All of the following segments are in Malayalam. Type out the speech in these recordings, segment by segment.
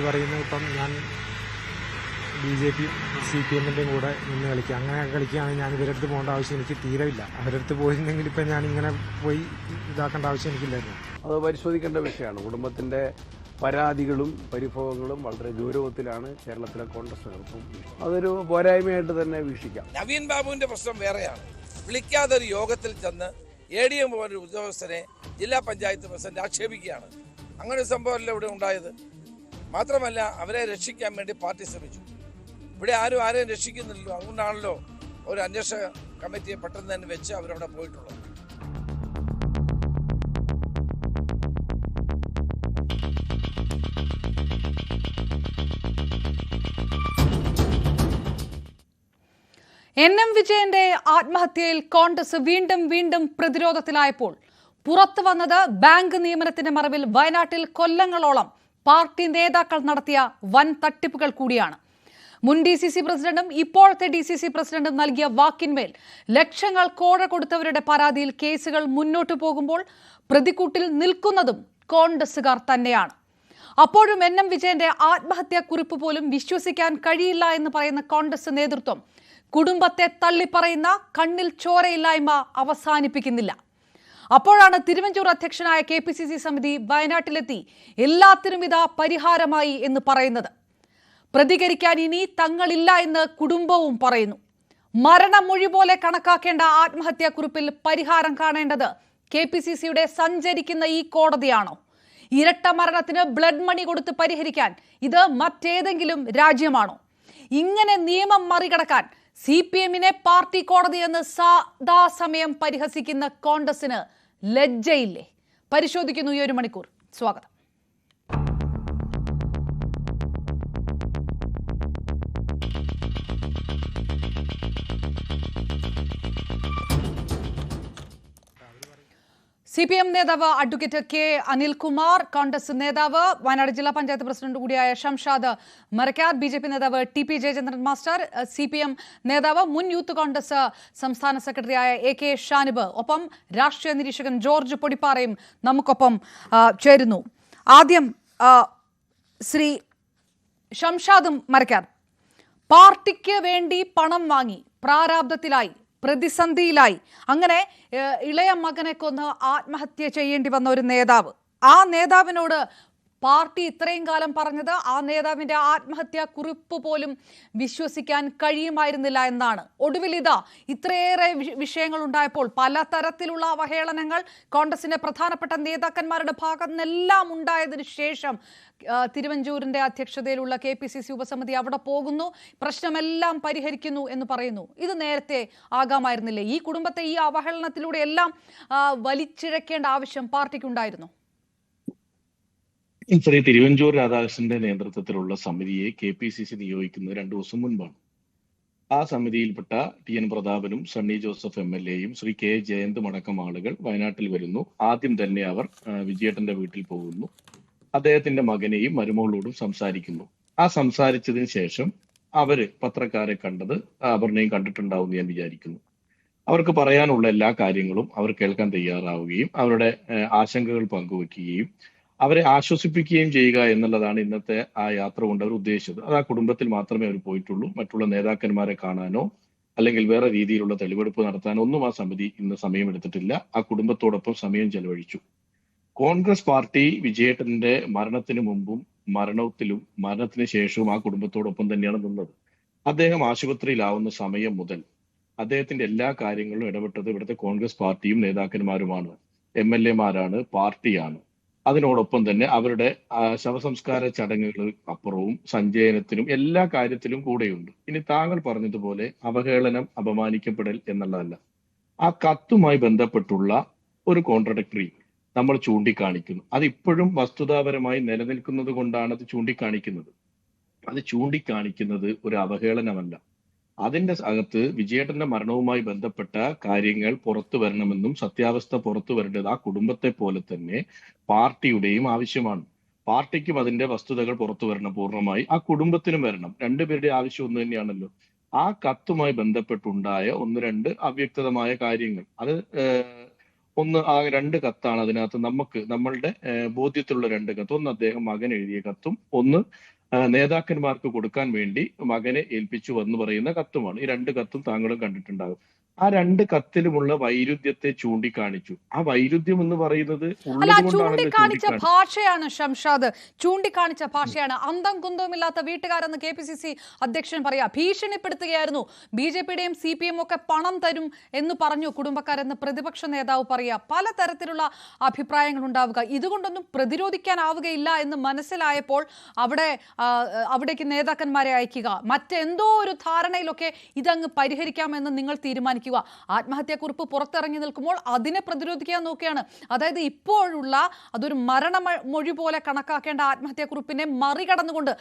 പറയുന്നത് ഇപ്പം ഞാൻ BJP CPM-ൻ്റെയും കൂടെ നിന്ന് കളിക്കുക. അങ്ങനെ കളിക്കുകയാണെങ്കിൽ ഞാൻ ഇവരുടെ അടുത്ത് പോകേണ്ട ആവശ്യം എനിക്ക് തീരെയില്ല. അവരുടെ അടുത്ത് പോയിരുന്നെങ്കിൽ ഇപ്പം ഞാൻ ഇങ്ങനെ പോയി ഇതാക്കേണ്ട ആവശ്യം എനിക്കില്ലായിരുന്നു. അത് പരിശോധിക്കേണ്ട വിഷയമാണ്. കുടുംബത്തിൻ്റെ പരാതികളും പരിഭവങ്ങളും വളരെ ഗൗരവത്തിലാണ് കേരളത്തിലെ കോൺഗ്രസ് നേതൃത്വം. അതൊരു പോരായ്മയായിട്ട് തന്നെ വീക്ഷിക്കാം. നവീൻ ബാബുവിന്റെ പ്രശ്നം വേറെയാണ്. വിളിക്കാതെ ഒരു യോഗത്തിൽ ചെന്ന് ADM പോലൊരു ഉദ്യോഗസ്ഥനെ ജില്ലാ പഞ്ചായത്ത് പ്രസിഡന്റ് ആക്ഷേപിക്കുകയാണ്. അങ്ങനെ ഒരു സംഭവമല്ല ഇവിടെ ഉണ്ടായത്. മാത്രമല്ല, അവരെ രക്ഷിക്കാൻ വേണ്ടി പാർട്ടി ശ്രമിച്ചു. ഇവിടെ ആരെയും രക്ഷിക്കുന്നില്ലല്ലോ. അതുകൊണ്ടാണല്ലോ ഒരു അന്വേഷണ കമ്മിറ്റിയെ പെട്ടെന്ന് തന്നെ വെച്ച് അവരവിടെ പോയിട്ടുള്ളത്. NM വിജയന്റെ ആത്മഹത്യയിൽ കോൺഗ്രസ് വീണ്ടും പ്രതിരോധത്തിലായപ്പോൾ പുറത്തു വന്നത് ബാങ്ക് നിയമനത്തിന്റെ മറവിൽ വയനാട്ടിൽ കൊല്ലങ്ങളോളം പാർട്ടി നേതാക്കൾ നടത്തിയ വൻ തട്ടിപ്പുകൾ കൂടിയാണ്. മുൻ DCC പ്രസിഡന്റും ഇപ്പോഴത്തെ DCC പ്രസിഡന്റും നൽകിയ വാക്കിന്മേൽ ലക്ഷങ്ങൾ കോഴ കൊടുത്തവരുടെ പരാതിയിൽ കേസുകൾ മുന്നോട്ടു പോകുമ്പോൾ പ്രതിക്കൂട്ടിൽ നിൽക്കുന്നതും കോൺഗ്രസുകാർ തന്നെയാണ്. അപ്പോഴും NM വിജയന്റെ ആത്മഹത്യാ കുറിപ്പ് പോലും വിശ്വസിക്കാൻ കഴിയില്ല എന്ന് പറയുന്ന കോൺഗ്രസ് നേതൃത്വം കുടുംബത്തെ തള്ളിപ്പറയുന്ന കണ്ണിൽ ചോരയില്ലായ്മ അവസാനിപ്പിക്കുന്നില്ല. അപ്പോഴാണ് തിരുവഞ്ചൂർ അധ്യക്ഷനായ KPCC സമിതി വയനാട്ടിലെത്തി എല്ലാത്തിനും ഇതാ പരിഹാരമായി എന്ന് പറയുന്നത്. പ്രതികരിക്കാൻ ഇനി തങ്ങളില്ല എന്ന് കുടുംബവും പറയുന്നു. മരണമൊഴി പോലെ കണക്കാക്കേണ്ട ആത്മഹത്യാക്കുറിപ്പിൽ പരിഹാരം കാണേണ്ടത് KPCCയുടെ സഞ്ചരിക്കുന്ന ഈ കോടതിയാണോ? ഇരട്ട മരണത്തിന് ബ്ലഡ് മണി കൊടുത്ത് പരിഹരിക്കാൻ ഇത് മറ്റേതെങ്കിലും രാജ്യമാണോ? ഇങ്ങനെ നിയമം മറികടക്കാൻ CPM-നെ പാർട്ടി കോടതി എന്ന് സദാസമയം പരിഹസിക്കുന്ന കോൺഗ്രസിന് ലജ്ജയില്ലേ? പരിശോധിക്കുന്നു ഈ ഒരു മണിക്കൂർ. സ്വാഗതം. CPM നേതാവ് അഡ്വക്കേറ്റ് K അനിൽകുമാർ, കോൺഗ്രസ് നേതാവ് വയനാട് ജില്ലാ പഞ്ചായത്ത് പ്രസിഡന്റ് കൂടിയായ ഷംഷാദ് മരക്കാർ, BJP നേതാവ് TP ജയചന്ദ്രൻ മാസ്റ്റർ, CPM നേതാവ് മുൻ യൂത്ത് കോൺഗ്രസ് സംസ്ഥാന സെക്രട്ടറിയായ AK ഷാനിബ്, ഒപ്പം രാഷ്ട്രീയ നിരീക്ഷകൻ ജോർജ് പൊടിപ്പാറയും നമുക്കൊപ്പം ചേരുന്നു. ആദ്യം ശ്രീ ഷംഷാദ് മരക്കാർ, പാർട്ടിക്ക് വേണ്ടി പണം വാങ്ങി പ്രാരാബ്ധത്തിലായി, പ്രതിസന്ധിയിലായി, അങ്ങനെ ഇളയ മകനെ കൊന്ന് ആത്മഹത്യ ചെയ്യേണ്ടി വന്ന ഒരു നേതാവ്, ആ നേതാവിനോട് പാർട്ടി ഇത്രയും കാലം പറഞ്ഞത് ആ നേതാവിന്റെ ആത്മഹത്യാ കുറിപ്പ് പോലും വിശ്വസിക്കാൻ കഴിയുമായിരുന്നില്ല എന്നാണ്. ഒടുവിൽ ഇതാ ഇത്രയേറെ വിഷയങ്ങൾ ഉണ്ടായപ്പോൾ പലതരത്തിലുള്ള അവഹേളനങ്ങൾ കോൺഗ്രസിന്റെ പ്രധാനപ്പെട്ട നേതാക്കന്മാരുടെ ഭാഗത്തു നിന്നെല്ലാം ഉണ്ടായതിനു ശേഷം തിരുവഞ്ചൂരിന്റെ അധ്യക്ഷതയിലുള്ള KPCC ഉപസമിതി അവിടെ പോകുന്നു, പ്രശ്നമെല്ലാം പരിഹരിക്കുന്നു എന്ന് പറയുന്നു. ഇത് നേരത്തെ ആകാമായിരുന്നില്ലേ? ഈ കുടുംബത്തെ ഈ അവഹേളനത്തിലൂടെ എല്ലാം വലിച്ചിഴക്കേണ്ട ആവശ്യം പാർട്ടിക്കുണ്ടായിരുന്നു? ശ്രീ തിരുവഞ്ചൂർ രാധാകൃഷ്ണന്റെ നേതൃത്വത്തിലുള്ള സമിതിയെ KPCC നിയോഗിക്കുന്നത് 2 ദിവസം മുൻപാണ്. ആ സമിതിയിൽപ്പെട്ട TN പ്രതാപനും സണ്ണി ജോസഫ് MLA-യും ശ്രീ K ജയന്തും അടക്കം ആളുകൾ വയനാട്ടിൽ വരുന്നു. ആദ്യം തന്നെ അവർ വിജയേട്ടന്റെ വീട്ടിൽ പോകുന്നു. അദ്ദേഹത്തിന്റെ മകനെയും മരുമകളോടും സംസാരിക്കുന്നു. ആ സംസാരിച്ചതിന് ശേഷം അവര് പത്രക്കാരെ കണ്ടത് അപർണയും കണ്ടിട്ടുണ്ടാവും ഞാൻ വിചാരിക്കുന്നു. അവർക്ക് പറയാനുള്ള എല്ലാ കാര്യങ്ങളും അവർ കേൾക്കാൻ തയ്യാറാവുകയും അവരുടെ ആശങ്കകൾ പങ്കുവെക്കുകയും അവരെ ആശ്വസിപ്പിക്കുകയും ചെയ്യുക എന്നുള്ളതാണ് ഇന്നത്തെ ആ യാത്ര കൊണ്ട് അവർ ഉദ്ദേശിച്ചത്. അത് ആ കുടുംബത്തിൽ മാത്രമേ അവർ പോയിട്ടുള്ളൂ. മറ്റുള്ള നേതാക്കന്മാരെ കാണാനോ അല്ലെങ്കിൽ വേറെ രീതിയിലുള്ള തെളിവെടുപ്പ് നടത്താനോ ഒന്നും ആ സമിതി ഇന്ന് സമയമെടുത്തിട്ടില്ല. ആ കുടുംബത്തോടൊപ്പം സമയം ചെലവഴിച്ചു. കോൺഗ്രസ് പാർട്ടി വിജയേട്ടന്റെ മരണത്തിന് മുമ്പും മരണത്തിലും മരണത്തിന് ശേഷവും ആ കുടുംബത്തോടൊപ്പം തന്നെയാണ് നിന്നത്. അദ്ദേഹം ആശുപത്രിയിലാവുന്ന സമയം മുതൽ അദ്ദേഹത്തിന്റെ എല്ലാ കാര്യങ്ങളിലും ഇടപെട്ടത് ഇവിടുത്തെ കോൺഗ്രസ് പാർട്ടിയും നേതാക്കന്മാരുമാണ്, MLA-മാരാണ്, പാർട്ടിയാണ്. അതിനോടൊപ്പം തന്നെ അവരുടെ ശവസംസ്കാര ചടങ്ങുകൾ അപ്പുറവും സഞ്ചയനത്തിനും എല്ലാ കാര്യത്തിലും കൂടെയുണ്ട്. ഇനി താങ്കൾ പറഞ്ഞതുപോലെ അവഹേളനം, അപമാനിക്കപ്പെടൽ എന്നുള്ളതല്ല, ആ കത്തുമായി ബന്ധപ്പെട്ടുള്ള ഒരു കോൺട്രഡിക്ടറി നമ്മൾ ചൂണ്ടിക്കാണിക്കുന്നു. അതിപ്പോഴും വസ്തുതാപരമായി നിലനിൽക്കുന്നത് കൊണ്ടാണ് അത് ചൂണ്ടിക്കാണിക്കുന്നത്. അത് ചൂണ്ടിക്കാണിക്കുന്നത് ഒരു അവഹേളനമല്ല. അതിന്റെ അകത്ത് വിജയേട്ടന്റെ മരണവുമായി ബന്ധപ്പെട്ട കാര്യങ്ങൾ പുറത്തു വരണമെന്നും സത്യാവസ്ഥ പുറത്തു വരേണ്ടത് ആ കുടുംബത്തെ പോലെ തന്നെ പാർട്ടിയുടെയും ആവശ്യമാണ്. പാർട്ടിക്കും അതിന്റെ വസ്തുതകൾ പുറത്തു വരണം, പൂർണ്ണമായി ആ കുടുംബത്തിനും വരണം. രണ്ടുപേരുടെ ആവശ്യം ഒന്ന് തന്നെയാണല്ലോ. ആ കത്തുമായി ബന്ധപ്പെട്ടുണ്ടായ 1-2 അവ്യക്തമായ കാര്യങ്ങൾ, അത് ആ 2 കത്താണ് അതിനകത്ത് നമ്മളുടെ ബോധ്യത്തിലുള്ള 2 കത്ത്. ഒന്ന് അദ്ദേഹം മകൻ എഴുതിയ കത്തും ഒന്ന് നേതാക്കന്മാർക്ക് കൊടുക്കാൻ വേണ്ടി മകനെ ഏൽപ്പിച്ചു എന്ന് പറയുന്ന കത്തുമാണ്. ഈ 2 കത്തും താങ്കളും കണ്ടിട്ടുണ്ടാകും. ആ 2 കത്തിലുമുള്ള വൈരുദ്ധ്യത്തെ ചൂണ്ടിക്കാണിച്ചു. ആ വൈരുദ്ധ്യം എന്ന് പറയുന്നത് അല്ല, ഉള്ളത് കൊണ്ടാണല്ലോ ചൂണ്ടിക്കാണിച്ച ചൂണ്ടിക്കാണിച്ചത്. ഭാഷയാണ് ഷംഷാദ്, ചൂണ്ടിക്കാണിച്ച ഭാഷയാണ്. അന്തം കുന്തവുമില്ലാത്ത വീട്ടുകാരെന്ന് KPCC അധ്യക്ഷൻ പറയാ. ഭീഷണിപ്പെടുത്തുകയായിരുന്നു. BJPയുടെയും CPM ഒക്കെ പണം തരും എന്ന് പറഞ്ഞു കുടുംബക്കാരെന്ന് പ്രതിപക്ഷ നേതാവ് പറയാ. പലതരത്തിലുള്ള അഭിപ്രായങ്ങൾ ഉണ്ടാവുക. ഇതുകൊണ്ടൊന്നും പ്രതിരോധിക്കാനാവുകയില്ല എന്ന് മനസ്സിലായപ്പോൾ അവിടേക്ക് നേതാക്കന്മാരെ അയക്കുക, മറ്റെന്തോ ഒരു ധാരണയിലൊക്കെ ഇതങ്ങ് പരിഹരിക്കാമെന്ന് നിങ്ങൾ തീരുമാനിക്കുക. ആത്മഹത്യാക്കുറിപ്പ് പുറത്തിറങ്ങി നിൽക്കുമ്പോൾ അതിനെ പ്രതിരോധിക്കാൻ നോക്കുകയാണ്. അതായത് ഇപ്പോഴുള്ള അതൊരു മരണമൊഴി പോലെ കണക്കാക്കേണ്ട ആത്മഹത്യാക്കുറിപ്പിനെ മറികടന്നുകൊണ്ട്,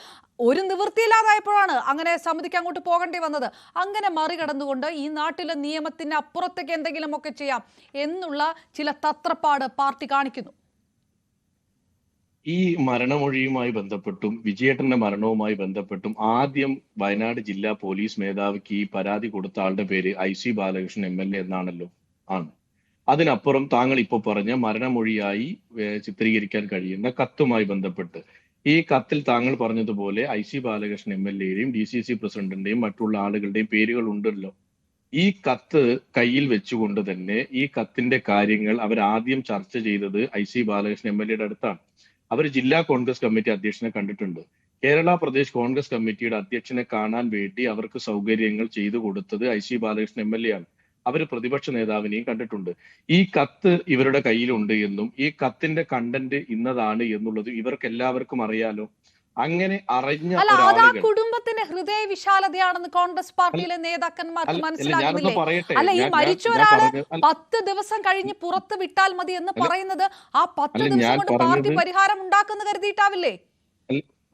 ഒരു നിവൃത്തിയില്ലാതായപ്പോഴാണ് അങ്ങനെ സമിതിക്ക് അങ്ങോട്ട് പോകേണ്ടി വന്നത്, അങ്ങനെ മറികടന്നുകൊണ്ട് ഈ നാട്ടിലെ നിയമത്തിന് അപ്പുറത്തേക്ക് എന്തെങ്കിലുമൊക്കെ ചെയ്യാം എന്നുള്ള ചില തത്രപ്പാട് പാർട്ടി കാണിക്കുന്നു. ഈ മരണമൊഴിയുമായി ബന്ധപ്പെട്ടും വിജയേട്ടന്റെ മരണവുമായി ബന്ധപ്പെട്ടും ആദ്യം വയനാട് ജില്ലാ പോലീസ് മേധാവിക്ക് ഈ പരാതി കൊടുത്ത ആളുടെ പേര് IC ബാലകൃഷ്ണൻ MLA എന്നാണല്ലോ. ആണ്. അതിനപ്പുറം താങ്കൾ ഇപ്പോൾ പറഞ്ഞ മരണമൊഴിയായി ചിത്രീകരിക്കാൻ കഴിയുന്ന കത്തുമായി ബന്ധപ്പെട്ട് ഈ കത്തിൽ താങ്കൾ പറഞ്ഞതുപോലെ IC ബാലകൃഷ്ണൻ MLAയുടെയും DCC പ്രസിഡന്റിന്റെയും മറ്റുള്ള ആളുകളുടെയും പേരുകൾ ഉണ്ടല്ലോ. ഈ കത്ത് കയ്യിൽ വെച്ചുകൊണ്ട് തന്നെ ഈ കത്തിന്റെ കാര്യങ്ങൾ അവർ ആദ്യം ചർച്ച ചെയ്തത് IC ബാലകൃഷ്ണൻ MLAയുടെ അടുത്താണ്. അവർ ജില്ലാ കോൺഗ്രസ് കമ്മിറ്റി അധ്യക്ഷനെ കണ്ടിട്ടുണ്ട്. കേരള പ്രദേശ് കോൺഗ്രസ് കമ്മിറ്റിയുടെ അധ്യക്ഷനെ കാണാൻ വേണ്ടി അവർക്ക് സൗകര്യങ്ങൾ ചെയ്തു കൊടുത്തത് IC ബാലകൃഷ്ണൻ MLA ആണ്. അവർ പ്രതിപക്ഷ നേതാവിനെയും കണ്ടിട്ടുണ്ട്. ഈ കത്ത് ഇവരുടെ കയ്യിലുണ്ട് എന്നും ഈ കത്തിന്റെ കണ്ടന്റ് ഇന്നതാണ് എന്നുള്ളത് ഇവർക്ക് എല്ലാവർക്കും അറിയാലോ. അങ്ങനെ അറിഞ്ഞ ഒരാളുകൾ കുടുംബത്തിന്റെ ഹൃദയ വിശാലതയാണെന്ന് കോൺഗ്രസ് പാർട്ടിയിലെ നേതാക്കന്മാർക്ക് മനസ്സിലാകുന്നില്ലേ? പറയട്ടെ, അല്ല, ഈ മരിച്ച ഒരാള് 10 ദിവസം കഴിഞ്ഞ് പുറത്ത് വിട്ടാൽ മതി എന്ന് പറയുന്നത് ആ 10 ദിവസം കൊണ്ട് പാർട്ടി പരിഹാരം ഉണ്ടാക്കുന്ന കരുതിയിട്ടാവില്ലേ?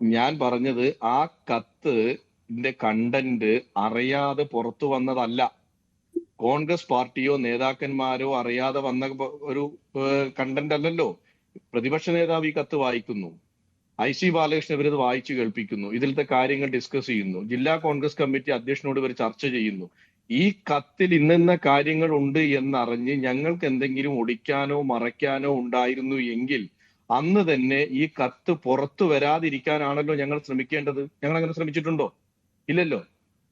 ഞാൻ പറഞ്ഞത് ആ കത്തിന്റെ കണ്ടന്റ് അറിയാതെ പുറത്തു വന്നതല്ല. കോൺഗ്രസ് പാർട്ടിയോ നേതാക്കന്മാരോ അറിയാതെ വന്ന ഒരു കണ്ടന്റ് അല്ലല്ലോ. പ്രതിപക്ഷ നേതാവ് ഈ കത്ത് വായിക്കുന്നു, IC ബാലകൃഷ്ണൻ ഇവരത് വായിച്ചു കേൾപ്പിക്കുന്നു, ഇതിലത്തെ കാര്യങ്ങൾ ഡിസ്കസ് ചെയ്യുന്നു, ജില്ലാ കോൺഗ്രസ് കമ്മിറ്റി അധ്യക്ഷനോട് ഇവർ ചർച്ച ചെയ്യുന്നു. ഈ കത്തിൽ ഇന്ന കാര്യങ്ങൾ ഉണ്ട് എന്നറിഞ്ഞ് ഞങ്ങൾക്ക് എന്തെങ്കിലും ഒളിക്കാനോ മറയ്ക്കാനോ ഉണ്ടായിരുന്നു എങ്കിൽ അന്ന് തന്നെ ഈ കത്ത് പുറത്തു വരാതിരിക്കാനാണല്ലോ ഞങ്ങൾ ശ്രമിക്കേണ്ടത്. ഞങ്ങൾ അങ്ങനെ ശ്രമിച്ചിട്ടുണ്ടോ? ഇല്ലല്ലോ.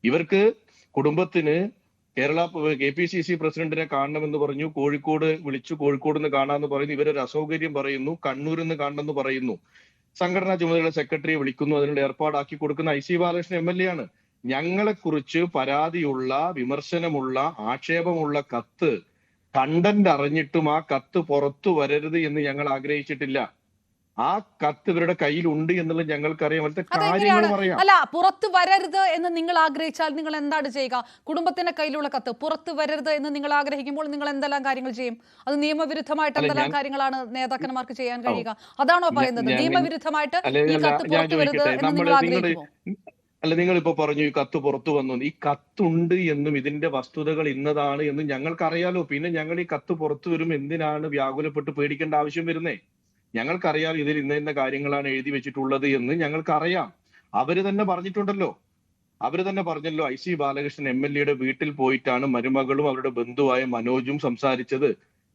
ഇവർക്ക് കുടുംബത്തിന് കേരള KPCC പ്രസിഡന്റിനെ കാണണമെന്ന് പറഞ്ഞു, കോഴിക്കോട് വിളിച്ചു, കോഴിക്കോട് നിന്ന് കാണാമെന്ന് പറയുന്നു, ഇവരൊരു അസൗകര്യം പറയുന്നു, കണ്ണൂരിൽ നിന്ന് കാണണമെന്ന് പറയുന്നു, സംഘടനാ ചുമതല സെക്രട്ടറിയെ വിളിക്കുന്നു, അതിനുള്ള ഏർപ്പാടാക്കി കൊടുക്കുന്ന IC ബാലകൃഷ്ണൻ MLA ആണ്. ഞങ്ങളെക്കുറിച്ച് പരാതിയുള്ള, വിമർശനമുള്ള, ആക്ഷേപമുള്ള കത്ത് കണ്ടന്റ് അറിഞ്ഞിട്ടും ആ കത്ത് പുറത്തു വരരുത് എന്ന് ഞങ്ങൾ ആഗ്രഹിച്ചിട്ടില്ല. ആ കത്ത് ഇവരുടെ കയ്യിലുണ്ട് എന്നുള്ളത് ഞങ്ങൾക്കറിയാം. അവരുടെ കാര്യങ്ങളും അറിയാം. അല്ല, പുറത്തു വരരുത് എന്ന് നിങ്ങൾ ആഗ്രഹിച്ചാൽ നിങ്ങൾ എന്താണ് ചെയ്യുക? കുടുംബത്തിന്റെ കയ്യിലുള്ള കത്ത് പുറത്തു വരരുത് എന്ന് നിങ്ങൾ ആഗ്രഹിക്കുമ്പോൾ നിങ്ങൾ എന്തെല്ലാം കാര്യങ്ങൾ ചെയ്യും? അത് നിയമവിരുദ്ധമായിട്ട് എന്തെല്ലാം കാര്യങ്ങളാണ് നേതാക്കന്മാർക്ക് ചെയ്യാൻ കഴിയുക? അതാണോ പറയുന്നത്? നിയമവിരുദ്ധമായിട്ട് ഈ കത്ത് പുറത്തു വരരുത് എന്ന് നിങ്ങൾ ആഗ്രഹിക്കുമോ? അല്ല, നിങ്ങളിപ്പോ പറഞ്ഞു ഈ കത്ത് പുറത്തു വന്നു. ഈ കത്തുണ്ട് എന്നും ഇതിന്റെ വസ്തുതകൾ ഇന്നതാണ് എന്നും ഞങ്ങൾക്കറിയാലോ. പിന്നെ ഞങ്ങൾ ഈ കത്ത് പുറത്തു വരും എന്തിനാണ് വ്യാകുലപ്പെട്ട് പേടിക്കേണ്ട ആവശ്യം വരുന്നേ? ഞങ്ങൾക്കറിയാം ഇതിൽ ഇന്ന കാര്യങ്ങളാണ് എഴുതി വെച്ചിട്ടുള്ളത് എന്ന് ഞങ്ങൾക്കറിയാം. അവര് തന്നെ പറഞ്ഞിട്ടുണ്ടല്ലോ. അവര് തന്നെ പറഞ്ഞല്ലോ, IC ബാലകൃഷ്ണൻ MLAയുടെ വീട്ടിൽ പോയിട്ടാണ് മരുമകളും അവരുടെ ബന്ധുവായ മനോജും സംസാരിച്ചത്.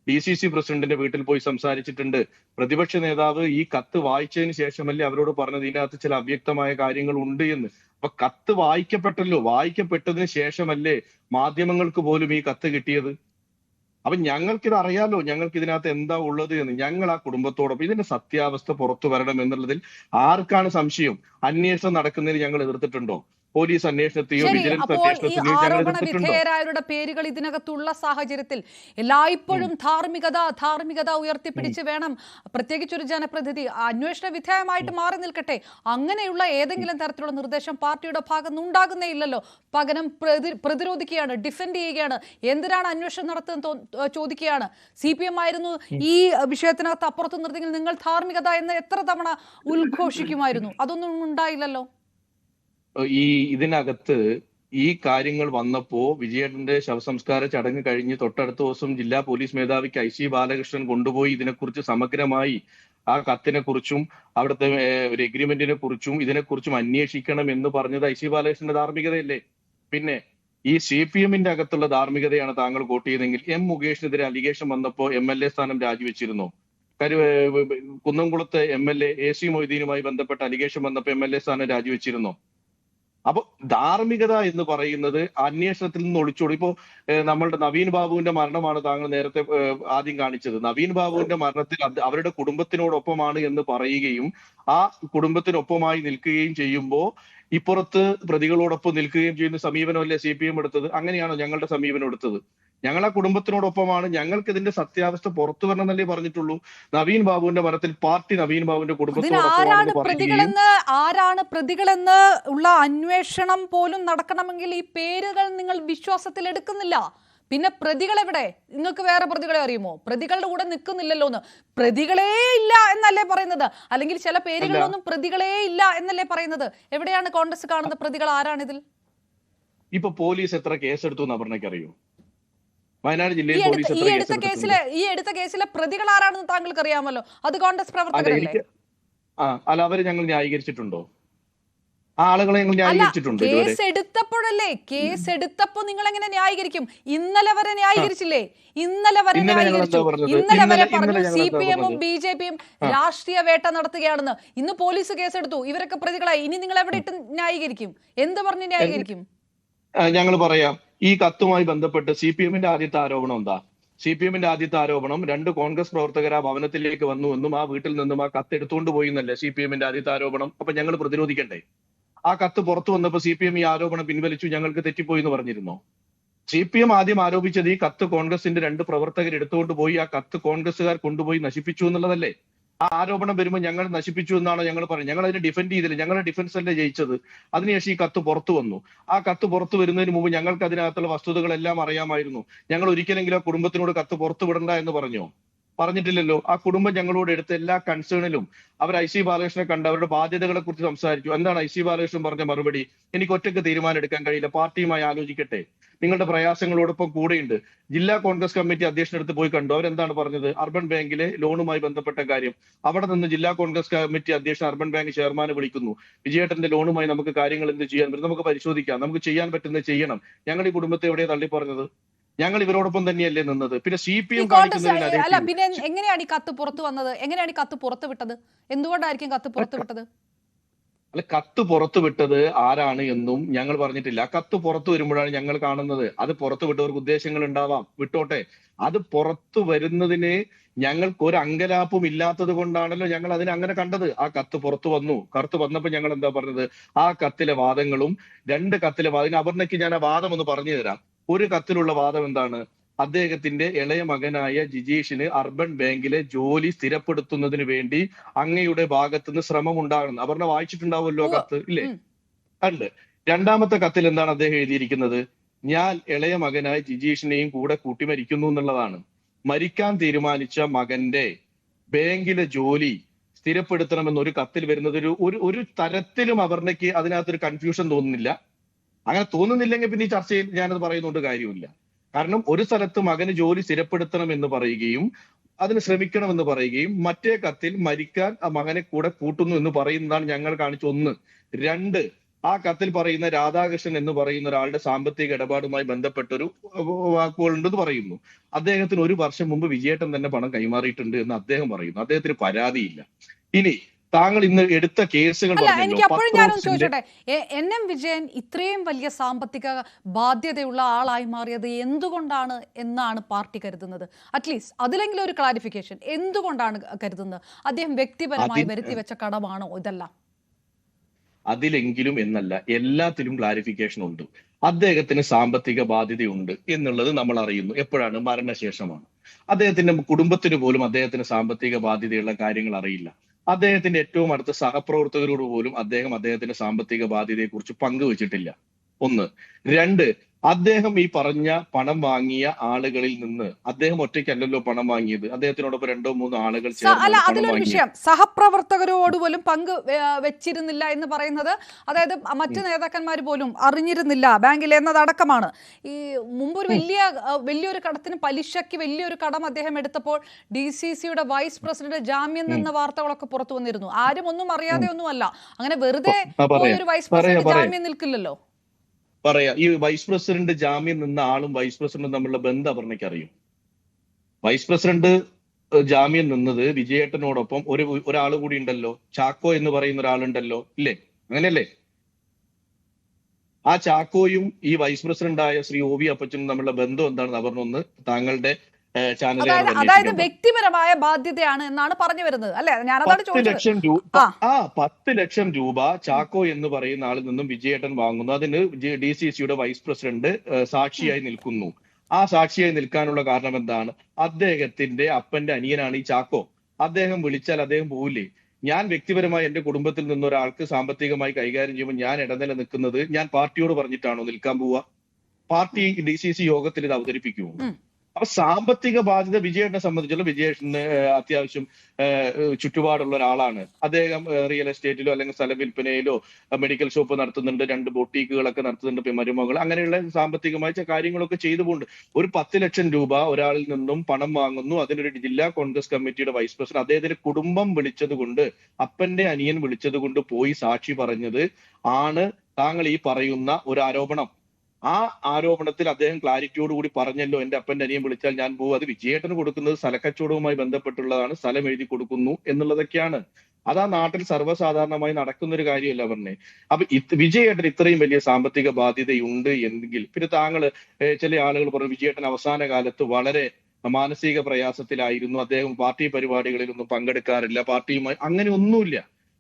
DCC പ്രസിഡന്റിന്റെ വീട്ടിൽ പോയി സംസാരിച്ചിട്ടുണ്ട്. പ്രതിപക്ഷ നേതാവ് ഈ കത്ത് വായിച്ചതിന് ശേഷമല്ലേ അവരോട് പറഞ്ഞത് ഇതിനകത്ത് ചില അവ്യക്തമായ കാര്യങ്ങൾ ഉണ്ട് എന്ന്. അപ്പൊ കത്ത് വായിക്കപ്പെട്ടല്ലോ. വായിക്കപ്പെട്ടതിന് ശേഷമല്ലേ മാധ്യമങ്ങൾക്ക് പോലും ഈ കത്ത് കിട്ടിയത്. അപ്പൊ ഞങ്ങൾക്കിത് അറിയാലോ, ഞങ്ങൾക്ക് ഇതിനകത്ത് എന്താ ഉള്ളത് എന്ന്. ഞങ്ങൾ ആ കുടുംബത്തോടൊപ്പം ഇതിന്റെ സത്യാവസ്ഥ പുറത്തു വരണം എന്നുള്ളതിൽ ആർക്കാണ് സംശയം? അന്വേഷണം നടക്കുന്നതിന് ഞങ്ങൾ എതിർത്തിട്ടുണ്ടോ? പോലീസ് അന്വേഷണത്തെയോ വിജിലൻസ് അന്വേഷണത്തെയോ ഞങ്ങൾ എതിർത്തിട്ടുണ്ടോ? വിധേയരായവരുടെ പേരുകൾ ഇതിനകത്തുള്ള സാഹചര്യത്തിൽ എല്ലായ്പ്പോഴും ധാർമ്മികത ഉയർത്തിപ്പിടിച്ച് വേണം, പ്രത്യേകിച്ച് ഒരു ജനപ്രതിനിധി അന്വേഷണ വിധേയമായിട്ട് മാറി നിൽക്കട്ടെ. അങ്ങനെയുള്ള ഏതെങ്കിലും തരത്തിലുള്ള നിർദ്ദേശം പാർട്ടിയുടെ ഭാഗത്ത് നിന്ന് ഉണ്ടാകുന്നേ ഇല്ലല്ലോ. പകരം പ്രതിരോധിക്കുകയാണ്, ഡിഫെൻഡ് ചെയ്യുകയാണ്. എന്തിനാണ് അന്വേഷണം നടത്തുന്നത് ചോദിക്കുകയാണ്. CPM ആയിരുന്നു ഈ വിഷയത്തിനകത്ത് അപ്പുറത്ത് നിർത്തിയെങ്കിൽ നിങ്ങൾ ധാർമ്മികത എന്ന് എത്ര തവണ ഉദ്ഘോഷിക്കുമായിരുന്നു. അതൊന്നും ഉണ്ടായില്ലല്ലോ. ഇതിനകത്ത് ഈ കാര്യങ്ങൾ വന്നപ്പോ വിജയേട്ടന്റെ ശവസംസ്കാര ചടങ്ങ് കഴിഞ്ഞ് തൊട്ടടുത്ത ദിവസം ജില്ലാ പോലീസ് മേധാവിക്ക് IC ബാലകൃഷ്ണൻ കൊണ്ടുപോയി ഇതിനെക്കുറിച്ച് സമഗ്രമായി ആ കത്തിനെ കുറിച്ചും അവിടുത്തെ ഒരു എഗ്രിമെന്റിനെ കുറിച്ചും ഇതിനെക്കുറിച്ചും അന്വേഷിക്കണം എന്ന് പറഞ്ഞത് IC ബാലകൃഷ്ണന്റെ ധാർമ്മികതയല്ലേ? പിന്നെ ഈ CPMന്റെ അകത്തുള്ള ധാർമ്മികതയാണ് താങ്കൾ കോട്ട് ചെയ്തെങ്കിൽ M മുകേഷിനെതിരെ അലിഗേഷൻ വന്നപ്പോ MLA സ്ഥാനം രാജിവെച്ചിരുന്നോ? കുന്നംകുളത്തെ MLA AC മൊയ്തീനുമായി ബന്ധപ്പെട്ട അലിഗേഷൻ വന്നപ്പോൾ MLA സ്ഥാനം രാജിവെച്ചിരുന്നോ? അപ്പൊ ധാർമ്മികത എന്ന് പറയുന്നത് അന്വേഷണത്തിൽ നിന്ന് ഒളിച്ചോടി. ഇപ്പോ നമ്മളുടെ നവീൻ ബാബുവിന്റെ മരണമാണ് താങ്കൾ നേരത്തെ ആദ്യം കാണിച്ചത്. നവീൻ ബാബുവിന്റെ മരണത്തിൽ അവരുടെ കുടുംബത്തിനോടൊപ്പമാണ് എന്ന് പറയുകയും ആ കുടുംബത്തിനൊപ്പമായി നിൽക്കുകയും ചെയ്യുമ്പോൾ ഇപ്പുറത്ത് പ്രതികളോടൊപ്പം നിൽക്കുകയും ചെയ്യുന്ന സമീപനമല്ലേ CPM എടുത്തത്? അങ്ങനെയാണോ ഞങ്ങളുടെ സമീപനം എടുത്തത്? ഞങ്ങൾ ആ കുടുംബത്തിനോടൊപ്പമാണ്, ഞങ്ങൾക്ക് ഇതിന്റെ സത്യാവസ്ഥ പുറത്തു വരണമെന്നല്ലേ പറഞ്ഞിട്ടുള്ളൂ. നവീൻ ബാബുവിന്റെ മരണത്തിൽ പാർട്ടി നവീൻ ബാബുവിന്റെ ആരാണ് പ്രതികളെന്ന് ഉള്ള അന്വേഷണം പോലും നടക്കണമെങ്കിൽ ഈ പേരുകൾ നിങ്ങൾ വിശ്വാസത്തിൽ എടുക്കുന്നില്ല. പിന്നെ പ്രതികൾ എവിടെ? നിങ്ങൾക്ക് വേറെ പ്രതികളെ അറിയുമോ? പ്രതികളുടെ കൂടെ നിൽക്കുന്നില്ലല്ലോ എന്ന്. പ്രതികളേ ഇല്ല എന്നല്ലേ പറയുന്നത്? അല്ലെങ്കിൽ ചില പേരുകളിലൊന്നും പ്രതികളേ ഇല്ല എന്നല്ലേ പറയുന്നത്? എവിടെയാണ് കോൺഗ്രസ് കാണുന്ന പ്രതികൾ? ആരാണിതിൽ? ഇപ്പൊ പോലീസ് എത്ര കേസെടുത്തു എന്ന് പറഞ്ഞറിയോ? വയനാട് ജില്ലയിൽ പോലീസ് ഈ എടുത്ത കേസിലെ പ്രതികൾ ആരാണെന്ന് താങ്കൾക്ക് അറിയാമല്ലോ. അത് കോൺഗ്രസ് പ്രവർത്തകരല്ലേ? അല്ല, അവരെ ഞങ്ങൾ ന്യായീകരിച്ചിട്ടുണ്ടോ? ആ ആളുകളെ ഞങ്ങൾ ന്യായീകരിച്ചിട്ടുണ്ട്. കേസ് എടുത്തപ്പോഴല്ലേ? കേസ് എടുത്തപ്പോ നിങ്ങൾ എങ്ങനെ ന്യായീകരിക്കും? ഇന്നലെ വരെ ന്യായീകരിച്ചില്ലേ? ഇന്നലെ വരെ ന്യായീകരിച്ചു. ഇന്നലെ വരെ പറഞ്ഞു CPM-ഉം BJP-യും രാഷ്ട്രീയ വേട്ട നടത്തുകയാണെന്ന്. ഇന്ന് പോലീസ് കേസെടുത്തു, ഇവരൊക്കെ പ്രതികളായി. ഇനി നിങ്ങൾ എവിടെ ഇട്ട് ന്യായീകരിക്കും? എന്ത് പറഞ്ഞ് ന്യായീകരിക്കും? ഞങ്ങൾ പറയാം. ഈ കത്തുമായി ബന്ധപ്പെട്ട് CPM-ന്റെ ആദ്യത്തെ ആരോപണം എന്താ? CPM-ന്റെ ആദ്യത്തെ ആരോപണം 2 കോൺഗ്രസ് പ്രവർത്തകർ ആ ഭവനത്തിലേക്ക് വന്നു എന്നും ആ വീട്ടിൽ നിന്നും ആ കത്ത് എടുത്തുകൊണ്ട് പോയി എന്നല്ലേ CPM-ന്റെ ആദ്യത്തെ ആരോപണം. അപ്പൊ ഞങ്ങൾ പ്രതിരോധിക്കണ്ടേ? ആ കത്ത് പുറത്തു വന്നപ്പോൾ CPM ഈ ആരോപണം പിൻവലിച്ചു, ഞങ്ങൾക്ക് തെറ്റിപ്പോയി എന്ന് പറഞ്ഞിരുന്നോ? CPM ആദ്യം ആരോപിച്ചത് ഈ കത്ത് കോൺഗ്രസിന്റെ 2 പ്രവർത്തകർ എടുത്തുകൊണ്ട് പോയി ആ കത്ത് കോൺഗ്രസുകാർ കൊണ്ടുപോയി നശിപ്പിച്ചു എന്നുള്ളതല്ലേ? ആ ആരോപണം വരുമ്പോൾ ഞങ്ങൾ നശിപ്പിച്ചു എന്നാണ് ഞങ്ങൾ പറയുന്നത്. ഞങ്ങൾ അതിനെ ഡിഫെൻഡ് ചെയ്തില്ല. ഞങ്ങളുടെ ഡിഫൻസ് അല്ലേ ജയിച്ചത്. അതിനുശേഷം ഈ കത്ത് പുറത്തു വന്നു. ആ കത്ത് പുറത്തു വരുന്നതിന് മുമ്പ് ഞങ്ങൾക്ക് അതിനകത്തുള്ള വസ്തുതകളെല്ലാം അറിയാമായിരുന്നു. ഞങ്ങൾ ഒരിക്കലെങ്കിലും ആ കുടുംബത്തിനോട് കത്ത് പുറത്തു വിടണ്ട എന്ന് പറഞ്ഞോ? പറഞ്ഞിട്ടില്ലല്ലോ. ആ കുടുംബം ഞങ്ങളോട് എടുത്ത എല്ലാ കൺസേണിലും അവർ IC ബാലകൃഷ്ണനെ കണ്ട് അവരുടെ ബാധ്യതകളെ കുറിച്ച് സംസാരിച്ചു. എന്താണ് IC ബാലകൃഷ്ണൻ പറഞ്ഞ മറുപടി? എനിക്ക് ഒറ്റയ്ക്ക് തീരുമാനം എടുക്കാൻ കഴിയില്ല, പാർട്ടിയുമായി ആലോചിക്കട്ടെ, നിങ്ങളുടെ പ്രയാസങ്ങളോടൊപ്പം കൂടെയുണ്ട്. ജില്ലാ കോൺഗ്രസ് കമ്മിറ്റി അധ്യക്ഷനടുത്ത് പോയി കണ്ടു. അവരെന്താണ് പറഞ്ഞത്? അർബൻ ബാങ്കിലെ ലോണുമായി ബന്ധപ്പെട്ട കാര്യം. അവിടെ നിന്ന് ജില്ലാ കോൺഗ്രസ് കമ്മിറ്റി അധ്യക്ഷൻ അർബൻ ബാങ്ക് ചെയർമാനെ വിളിക്കുന്നു. വിജയേട്ടന്റെ ലോണുമായി നമുക്ക് കാര്യങ്ങൾ എന്ത് ചെയ്യാൻ പറ്റും? നമുക്ക് പരിശോധിക്കാം, നമുക്ക് ചെയ്യാൻ പറ്റുന്നത് ചെയ്യണം. ഞങ്ങൾ ഈ കുടുംബത്തെ എവിടെയാണ് തള്ളി പറഞ്ഞത്? ഞങ്ങൾ ഇവരോടൊപ്പം തന്നെയല്ലേ നിന്നത്. പിന്നെ CPM അല്ല, പിന്നെ എങ്ങനെയാണ് ഈ കത്ത് പുറത്തു വന്നത്? എങ്ങനെയാണ് ഈ കത്ത് പുറത്തു വിട്ടത്? എന്തുകൊണ്ടായിരിക്കും കത്ത് പുറത്തു വിട്ടത്? അല്ല, കത്ത് പുറത്തു വിട്ടത് ആരാണ് എന്നും ഞങ്ങൾ പറഞ്ഞിട്ടില്ല. കത്ത് പുറത്തു വരുമ്പോഴാണ് ഞങ്ങൾ കാണുന്നത്. അത് പുറത്തു വിട്ടവർക്ക് ഉദ്ദേശങ്ങൾ ഉണ്ടാവാം, വിട്ടോട്ടെ. അത് പുറത്തു വരുന്നതിന് ഞങ്ങൾക്ക് ഒരു അങ്കലാപ്പും ഇല്ലാത്തത് കൊണ്ടാണല്ലോ ഞങ്ങൾ അതിനെ അങ്ങനെ കണ്ടത്. ആ കത്ത് പുറത്തു വന്നു. കത്ത് വന്നപ്പോൾ ഞങ്ങൾ എന്താ പറഞ്ഞത്? ആ കത്തിലെ വാദങ്ങളും 2 കത്തിലെ വാദം, അപർണയ്ക്ക് ഞാൻ ആ വാദം ഒന്ന് പറഞ്ഞു തരാം. ഒരു കത്തിലുള്ള വാദം എന്താണ്? അദ്ദേഹത്തിന്റെ ഇളയ മകനായ ജിജീഷിന് അർബൻ ബാങ്കിലെ ജോലി സ്ഥിരപ്പെടുത്തുന്നതിന് വേണ്ടി അങ്ങയുടെ ഭാഗത്തുനിന്ന് ശ്രമം ഉണ്ടാകണം. അപർണ വായിച്ചിട്ടുണ്ടാവുമല്ലോ കത്ത്, ഇല്ലേ? ഉണ്ട്. 2ാമത്തെ കത്തിൽ എന്താണ് അദ്ദേഹം എഴുതിയിരിക്കുന്നത്? ഞാൻ ഇളയ മകനായ ജിജീഷിനെയും കൂടെ കൂട്ടി മരിക്കുന്നു എന്നുള്ളതാണ്. മരിക്കാൻ തീരുമാനിച്ച മകന്റെ ബാങ്കിലെ ജോലി സ്ഥിരപ്പെടുത്തണമെന്നൊരു കത്തിൽ വരുന്നത് ഒരു തരത്തിലും അപർണയ്ക്ക് അതിനകത്തൊരു കൺഫ്യൂഷൻ തോന്നുന്നില്ല. അങ്ങനെ തോന്നുന്നില്ലെങ്കിൽ പിന്നെ ഈ ചർച്ചയിൽ ഞാനത് പറയുന്നുണ്ട് കാര്യമില്ല. കാരണം ഒരു സ്ഥലത്ത് മകന് ജോലി സ്ഥിരപ്പെടുത്തണം എന്ന് പറയുകയും അതിന് ശ്രമിക്കണം എന്ന് പറയുകയും മറ്റേ കത്തിൽ മരിക്കാൻ ആ മകനെ കൂടെ കൂട്ടുന്നു എന്ന് പറയുന്നതാണ് ഞങ്ങൾ കാണിച്ച 1. 2, ആ കത്തിൽ പറയുന്ന രാധാകൃഷ്ണൻ എന്ന് പറയുന്ന ഒരാളുടെ സാമ്പത്തിക ഇടപാടുമായി ബന്ധപ്പെട്ടൊരു വാക്കുകളുണ്ടെന്ന് പറയുന്നു. അദ്ദേഹത്തിന് 1 വർഷം മുമ്പ് വിജയേട്ടൻ തന്നെ പണം കൈമാറിയിട്ടുണ്ട് എന്ന് അദ്ദേഹം പറയുന്നു. അദ്ദേഹത്തിന് പരാതിയില്ല. ഇനി താങ്കൾ ഇന്ന് എടുത്ത കേസുകൾ എനിക്ക് അപ്പോഴും ഞാനൊന്ന് ചോദിച്ചോട്ടെ, NM വിജയൻ ഇത്രയും വലിയ സാമ്പത്തിക ബാധ്യതയുള്ള ആളായി മാറിയത് എന്തുകൊണ്ടാണ് എന്നാണ് പാർട്ടി കരുതുന്നത്? അറ്റ്ലീസ്റ്റ് അതിലെങ്കിലും ഒരു ക്ലാരിഫിക്കേഷൻ. എന്തുകൊണ്ടാണ് കരുതുന്നത്? അദ്ദേഹം വ്യക്തിപരമായി വരുത്തി വെച്ച കടമാണോ ഇതെല്ലാം? അതിലെങ്കിലും എന്നല്ല, എല്ലാത്തിലും ക്ലാരിഫിക്കേഷൻ ഉണ്ട്. അദ്ദേഹത്തിന് സാമ്പത്തിക ബാധ്യതയുണ്ട് എന്നുള്ളത് നമ്മൾ അറിയുന്നു. എപ്പോഴാണ്? മരണശേഷമാണ്. അദ്ദേഹത്തിന്റെ കുടുംബത്തിന് പോലും അദ്ദേഹത്തിന് സാമ്പത്തിക ബാധ്യതയുള്ള കാര്യങ്ങൾ അറിയില്ല. അദ്ദേഹത്തിന്റെ ഏറ്റവും അടുത്ത സഹപ്രവർത്തകരോട് പോലും അദ്ദേഹത്തിന്റെ സാമ്പത്തിക ബാധ്യതയെക്കുറിച്ച് പങ്കുവച്ചിട്ടില്ല. 1. 2, അദ്ദേഹം ഈ പറഞ്ഞ പണം വാങ്ങിയ ആളുകളിൽ നിന്ന് അദ്ദേഹം ഒറ്റയ്ക്കല്ലല്ലോ പണം വാങ്ങിയത്. അദ്ദേഹത്തിനോടൊപ്പം 2-3 ആളുകൾ അല്ല, അതിലൊരു വിഷയം സഹപ്രവർത്തകരോട് പോലും പങ്ക് വെച്ചിരുന്നില്ല എന്ന് പറയുന്നത്, അതായത് മറ്റു നേതാക്കന്മാർ പോലും അറിഞ്ഞിരുന്നില്ല ബാങ്കിൽ എന്നതടക്കമാണ്. ഈ മുമ്പ് ഒരു വലിയൊരു കടത്തിന് പലിശയ്ക്ക് വലിയൊരു കടം അദ്ദേഹം എടുത്തപ്പോൾ DCCയുടെ വൈസ് പ്രസിഡന്റ് ജാമ്യം നിന്ന വാർത്തകളൊക്കെ പുറത്തു വന്നിരുന്നു. ആരും ഒന്നും അറിയാതെ ഒന്നുമല്ല. അങ്ങനെ വെറുതെ ഒരു വൈസ് പ്രസിഡന്റ് ജാമ്യം നിൽക്കില്ലല്ലോ. പറയാം. ഈ വൈസ് പ്രസിഡന്റ് ജാമ്യം നിന്ന ആളും വൈസ് പ്രസിഡന്റും തമ്മിലുള്ള ബന്ധം അപർണയ്ക്ക് അറിയും. വൈസ് പ്രസിഡന്റ് ജാമ്യം നിന്നത് വിജയേട്ടനോടൊപ്പം ഒരാൾ കൂടി ഉണ്ടല്ലോ, ചാക്കോ എന്ന് പറയുന്ന ഒരാളുണ്ടല്ലോ, ഇല്ലേ? അങ്ങനെയല്ലേ? ആ ചാക്കോയും ഈ വൈസ് പ്രസിഡന്റായ ശ്രീ ഒ വി അപ്പച്ചനും തമ്മിലുള്ള ബന്ധം എന്താണെന്ന് പറഞ്ഞൊന്ന് താങ്കളുടെ ചാനലിൽ അതായത് വ്യക്തിപരമായ ബാധ്യതയാണ് എന്നാണ് പറഞ്ഞു വരുന്നത് അല്ലെ? ഞാൻ അതാണ് 10 ലക്ഷം രൂപ 10 ലക്ഷം രൂപ ചാക്കോ എന്ന് പറയുന്ന ആളിൽ നിന്നും വിജയേട്ടൻ വാങ്ങുന്നു. അതിന് DCCയുടെ വൈസ് പ്രസിഡന്റ് സാക്ഷിയായി നിൽക്കുന്നു. ആ സാക്ഷിയായി നിൽക്കാനുള്ള കാരണം എന്താണ്? അദ്ദേഹത്തിന്റെ അപ്പന്റെ അനിയനാണ് ഈ ചാക്കോ. അദ്ദേഹം വിളിച്ചാൽ അദ്ദേഹം പോവില്ലേ? ഞാൻ വ്യക്തിപരമായി എന്റെ കുടുംബത്തിൽ നിന്ന് ഒരാൾക്ക് സാമ്പത്തികമായി കൈകാര്യം ചെയ്യുമ്പോൾ ഞാൻ ഇടനില നിൽക്കുന്നത് ഞാൻ പാർട്ടിയോട് പറഞ്ഞിട്ടാണോ നിൽക്കാൻ പോവുക? പാർട്ടി DCC യോഗത്തിൽ ഇത് അവതരിപ്പിക്കുമോ? അപ്പൊ സാമ്പത്തിക ബാധ്യത വിജയേട്ടനെ സംബന്ധിച്ചുള്ള വിജയേഷന് അത്യാവശ്യം ചുറ്റുപാടുള്ള ഒരാളാണ്. അദ്ദേഹം റിയൽ എസ്റ്റേറ്റിലോ അല്ലെങ്കിൽ സ്ഥല വിൽപ്പനയിലോ മെഡിക്കൽ ഷോപ്പ് നടത്തുന്നുണ്ട്, 2 ബൊട്ടീക്കുകളൊക്കെ നടത്തുന്നുണ്ട്, മരുമകൾ, അങ്ങനെയുള്ള സാമ്പത്തികമായ കാര്യങ്ങളൊക്കെ ചെയ്തുകൊണ്ട് ഒരു 10 ലക്ഷം രൂപ ഒരാളിൽ നിന്നും പണം വാങ്ങുന്നു. അതിനൊരു ജില്ലാ കോൺഗ്രസ് കമ്മിറ്റിയുടെ വൈസ് പ്രസിഡന്റ് അദ്ദേഹത്തിന്റെ കുടുംബം വിളിച്ചത് കൊണ്ട്, അപ്പന്റെ അനിയൻ വിളിച്ചത് കൊണ്ട് പോയി സാക്ഷി പറഞ്ഞത് ആണ് താങ്കൾ ഈ പറയുന്ന ഒരു ആരോപണം. ആ ആരോപണത്തിൽ അദ്ദേഹം ക്ലാരിറ്റിയോടുകൂടി പറഞ്ഞല്ലോ, എന്റെ അപ്പന്റെ അനിയൻ വിളിച്ചാൽ ഞാൻ പോകും. അത് വിജയേട്ടന് കൊടുക്കുന്നത് സ്ഥലക്കച്ചവടവുമായി ബന്ധപ്പെട്ടുള്ളതാണ്, സ്ഥലം എഴുതി കൊടുക്കുന്നു എന്നുള്ളതൊക്കെയാണ്. അത് ആ നാട്ടിൽ സർവ്വസാധാരണമായി നടക്കുന്ന ഒരു കാര്യമല്ല പറഞ്ഞേ. അപ്പൊ വിജയേട്ടൻ ഇത്രയും വലിയ സാമ്പത്തിക ബാധ്യതയുണ്ട് എങ്കിൽ പിന്നെ താങ്കൾ ചില ആളുകൾ പറഞ്ഞു വിജയേട്ടൻ അവസാന കാലത്ത് വളരെ മാനസിക പ്രയാസത്തിലായിരുന്നു, അദ്ദേഹം പാർട്ടി പരിപാടികളിലൊന്നും പങ്കെടുക്കാറില്ല, പാർട്ടിയുമായി അങ്ങനെ ഒന്നുമില്ല.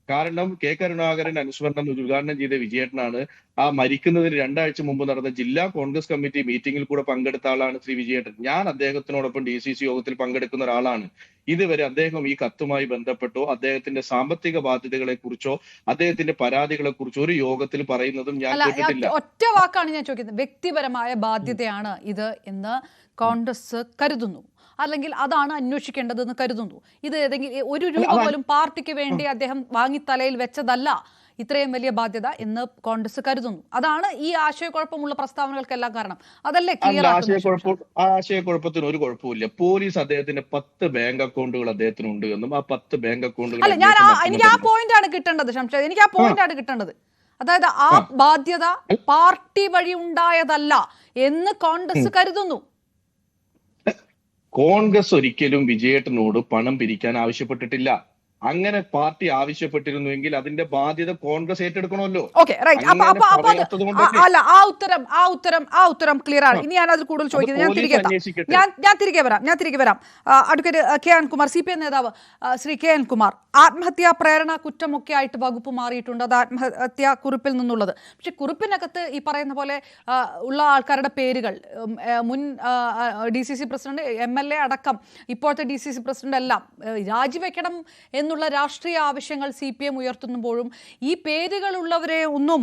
കാരണം കെ കരുണാകരൻ അനുസ്മരണം ഉദ്ഘാടനം ചെയ്ത വിജയേട്ടനാണ്. ആ മരിക്കുന്നതിന് 2 ആഴ്ച മുമ്പ് നടന്ന ജില്ലാ കോൺഗ്രസ് കമ്മിറ്റി മീറ്റിംഗിൽ കൂടെ പങ്കെടുത്ത ആളാണ് ശ്രീ വിജയേട്ടൻ. ഞാൻ അദ്ദേഹത്തിനോടൊപ്പം DCC യോഗത്തിൽ പങ്കെടുക്കുന്ന ഒരാളാണ്. ഇതുവരെ അദ്ദേഹം ഈ കത്തുമായി ബന്ധപ്പെട്ടോ അദ്ദേഹത്തിന്റെ സാമ്പത്തിക ബാധ്യതകളെ കുറിച്ചോ അദ്ദേഹത്തിന്റെ പരാതികളെ കുറിച്ചോ ഒരു യോഗത്തിൽ പറയുന്നതും ഞാൻ കേട്ടിട്ടില്ല. ഒറ്റ വാക്കാണ് ഞാൻ ചോദിക്കുന്നത്. വ്യക്തിപരമായ ബാധ്യതയാണ് ഇത് എന്ന് കോൺഗ്രസ് കരുതുന്നു, അല്ലെങ്കിൽ അതാണ് അന്വേഷിക്കേണ്ടതെന്ന് കരുതുന്നു? ഇത് ഏതെങ്കിലും ഒരു രൂപ പോലും പാർട്ടിക്ക് വേണ്ടി അദ്ദേഹം വാങ്ങി തലയിൽ വെച്ചതല്ല ഇത്രയും വലിയ ബാധ്യത എന്ന് കോൺഗ്രസ് കരുതുന്നു. അതാണ് ഈ ആശയക്കുഴപ്പമുള്ള പ്രസ്താവനകൾക്കെല്ലാം കാരണം. അതല്ലേ ക്ലിയർ? ആശയക്കുഴപ്പത്തിന് ഒരു കുഴപ്പമില്ല. പോലീസ് അദ്ദേഹത്തിന്റെ 10 ബാങ്ക് അക്കൗണ്ടുകൾ അദ്ദേഹത്തിനുണ്ട് എന്നും ആ 10 ബാങ്ക് അക്കൗണ്ടുകൾ എനിക്ക് ആ പോയിന്റ് ആണ് കിട്ടേണ്ടത് ശംഷാദ്, എനിക്ക് ആ പോയിന്റ് ആണ് കിട്ടേണ്ടത്. അതായത് ആ ബാധ്യത പാർട്ടി വഴി ഉണ്ടായതല്ല എന്ന് കോൺഗ്രസ് കരുതുന്നു. കോൺഗ്രസ് ഒരിക്കലും വിജയേട്ടനോട് പണം പിരിക്കാൻ ആവശ്യപ്പെട്ടിട്ടില്ല. അങ്ങനെ പാർട്ടി ആവശ്യപ്പെട്ടിരുന്നുവെങ്കിൽ അതിന്റെ ബാധ്യത കോൺഗ്രസ് ഏറ്റെടുക്കണമല്ലോ. അല്ല, ആ ഉത്തരം ക്ലിയർ ആണ്. ഇനി ഞാൻ അതിൽ കൂടുതൽ ചോദിക്കുന്നത് ഞാൻ തിരികെ വരാം. അഡ്വക്കേറ്റ് KN കുമാർ, CPM നേതാവ് ശ്രീ KN കുമാർ, ആത്മഹത്യാ പ്രേരണ കുറ്റമൊക്കെ ആയിട്ട് വകുപ്പ് മാറിയിട്ടുണ്ട്. അത് ആത്മഹത്യാ കുറിപ്പിൽ നിന്നുള്ളത്. പക്ഷെ കുറിപ്പിനകത്ത് ഈ പറയുന്ന പോലെ ഉള്ള ആൾക്കാരുടെ പേരുകൾ, മുൻ DCC പ്രസിഡന്റ്, MLA അടക്കം ഇപ്പോഴത്തെ DCC പ്രസിഡന്റ് എല്ലാം രാജിവെക്കണം എന്നുള്ള രാഷ്ട്രീയ ആവശ്യങ്ങൾ CPM ഉയർത്തുമ്പോഴും ഈ പേരുകളുള്ളവരെ ഒന്നും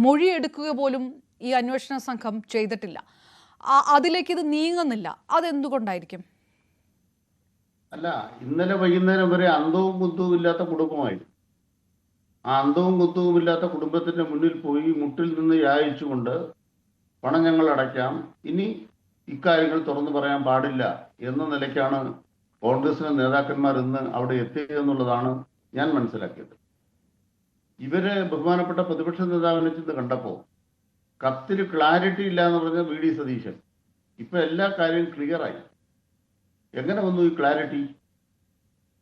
മൊഴിയെടുക്കുക പോലും ഈ അന്വേഷണ സംഘം ചെയ്തിട്ടില്ല. അതിലേക്ക് ഇത് നീങ്ങുന്നില്ല. അതെന്തുകൊണ്ടായിരിക്കും? അല്ല, ഇന്നലെ വൈകുന്നേരം വരെ അന്തവും കുന്തവും ഇല്ലാത്ത കുടുംബമായിരുന്നു. ആ അന്തവും കുന്തവും ഇല്ലാത്ത കുടുംബത്തിന്റെ മുന്നിൽ പോയി മുട്ടിൽ നിന്ന് യാചിച്ചുകൊണ്ട് പണം ഞങ്ങൾ അടയ്ക്കാം, ഇനി ഇക്കാര്യങ്ങൾ തുറന്നു പറയാൻ പാടില്ല എന്ന നിലയ്ക്കാണ് കോൺഗ്രസിലെ നേതാക്കന്മാർ ഇന്ന് അവിടെ എത്തിയതെന്നുള്ളതാണ് ഞാൻ മനസ്സിലാക്കിയത്. ഇവര് ബഹുമാനപ്പെട്ട പ്രതിപക്ഷ നേതാവിനെ ചെന്ന് കണ്ടപ്പോൾ കത്തിൽ ക്ലാരിറ്റി ഇല്ല എന്ന് പറഞ്ഞ VD സതീശൻ ഇപ്പൊ എല്ലാ കാര്യവും ക്ലിയറായി. എങ്ങനെ വന്നു ഈ ക്ലാരിറ്റി?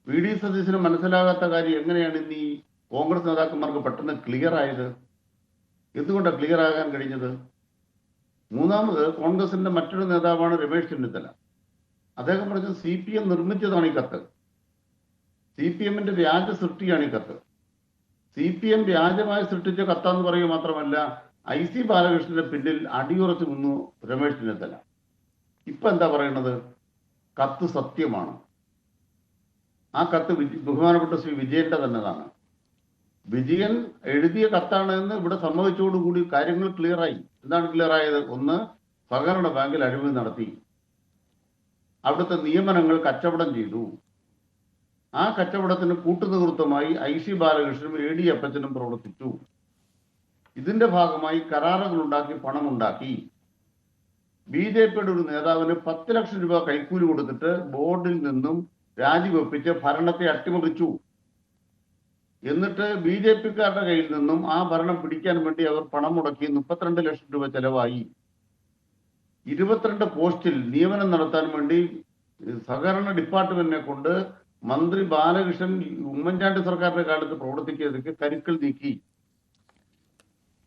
VD സതീശന് മനസ്സിലാകാത്ത കാര്യം എങ്ങനെയാണ് ഇന്ന് ഈ കോൺഗ്രസ് നേതാക്കന്മാർക്ക് പെട്ടെന്ന് ക്ലിയർ ആയത്? എന്തുകൊണ്ടാണ് ക്ലിയർ ആകാൻ കഴിഞ്ഞത്? മൂന്നാമത് കോൺഗ്രസിന്റെ മറ്റൊരു നേതാവാണ് രമേശ് ചെന്നിത്തല. അദ്ദേഹം പറഞ്ഞത് CPM നിർമ്മിച്ചതാണ് ഈ കത്ത്, CPMന്റെ വ്യാജ സൃഷ്ടിയാണ് ഈ കത്ത്. CPM വ്യാജമായി സൃഷ്ടിച്ച കത്താന്ന് പറയുക മാത്രമല്ല, IC ബാലകൃഷ്ണന്റെ പിന്നിൽ അടിയുറച്ചു നിന്നു രമേശ് ചെന്നിത്തല. ഇപ്പൊ എന്താ പറയുന്നത്? കത്ത് സത്യമാണ്. ആ കത്ത് ബഹുമാനപ്പെട്ട ശ്രീ വിജയന്റെ തന്നെതാണ്. വിജയൻ എഴുതിയ കത്താണ് എന്ന് ഇവിടെ സമ്മതിച്ചോടുകൂടി കാര്യങ്ങൾ ക്ലിയറായി. എന്താണ് ക്ലിയർ ആയത്? ഒന്ന്, സഹകരണ ബാങ്കിൽ അഴിമതി നടത്തി, അവിടുത്തെ നിയമനങ്ങൾ കച്ചവടം ചെയ്തു. ആ കച്ചവടത്തിന് കൂട്ടുനേതൃത്വമായി IC ബാലകൃഷ്ണനും AD അപ്പച്ചനും പ്രവർത്തിച്ചു. ഇതിന്റെ ഭാഗമായി കരാറുകൾ ഉണ്ടാക്കി പണമുണ്ടാക്കി. BJPയുടെ ഒരു നേതാവിന് 10 ലക്ഷം രൂപ കൈക്കൂലി കൊടുത്തിട്ട് ബോർഡിൽ നിന്നും രാജിവെപ്പിച്ച് ഭരണത്തെ അട്ടിമറിച്ചു. എന്നിട്ട് BJPക്കാരുടെ കയ്യിൽ നിന്നും ആ ഭരണം പിടിക്കാൻ വേണ്ടി അവർ പണം മുടക്കി 32 ലക്ഷം രൂപ ചെലവായി. 22 പോസ്റ്റിൽ നിയമനം നടത്താൻ വേണ്ടി സഹകരണ ഡിപ്പാർട്ട്മെന്റിനെ കൊണ്ട് മന്ത്രി ബാലകൃഷ്ണൻ ഉമ്മൻചാണ്ടി സർക്കാരിന്റെ കാലത്ത് പ്രവർത്തിക്കുന്നതൊക്കെ കരുക്കൾ നീക്കി.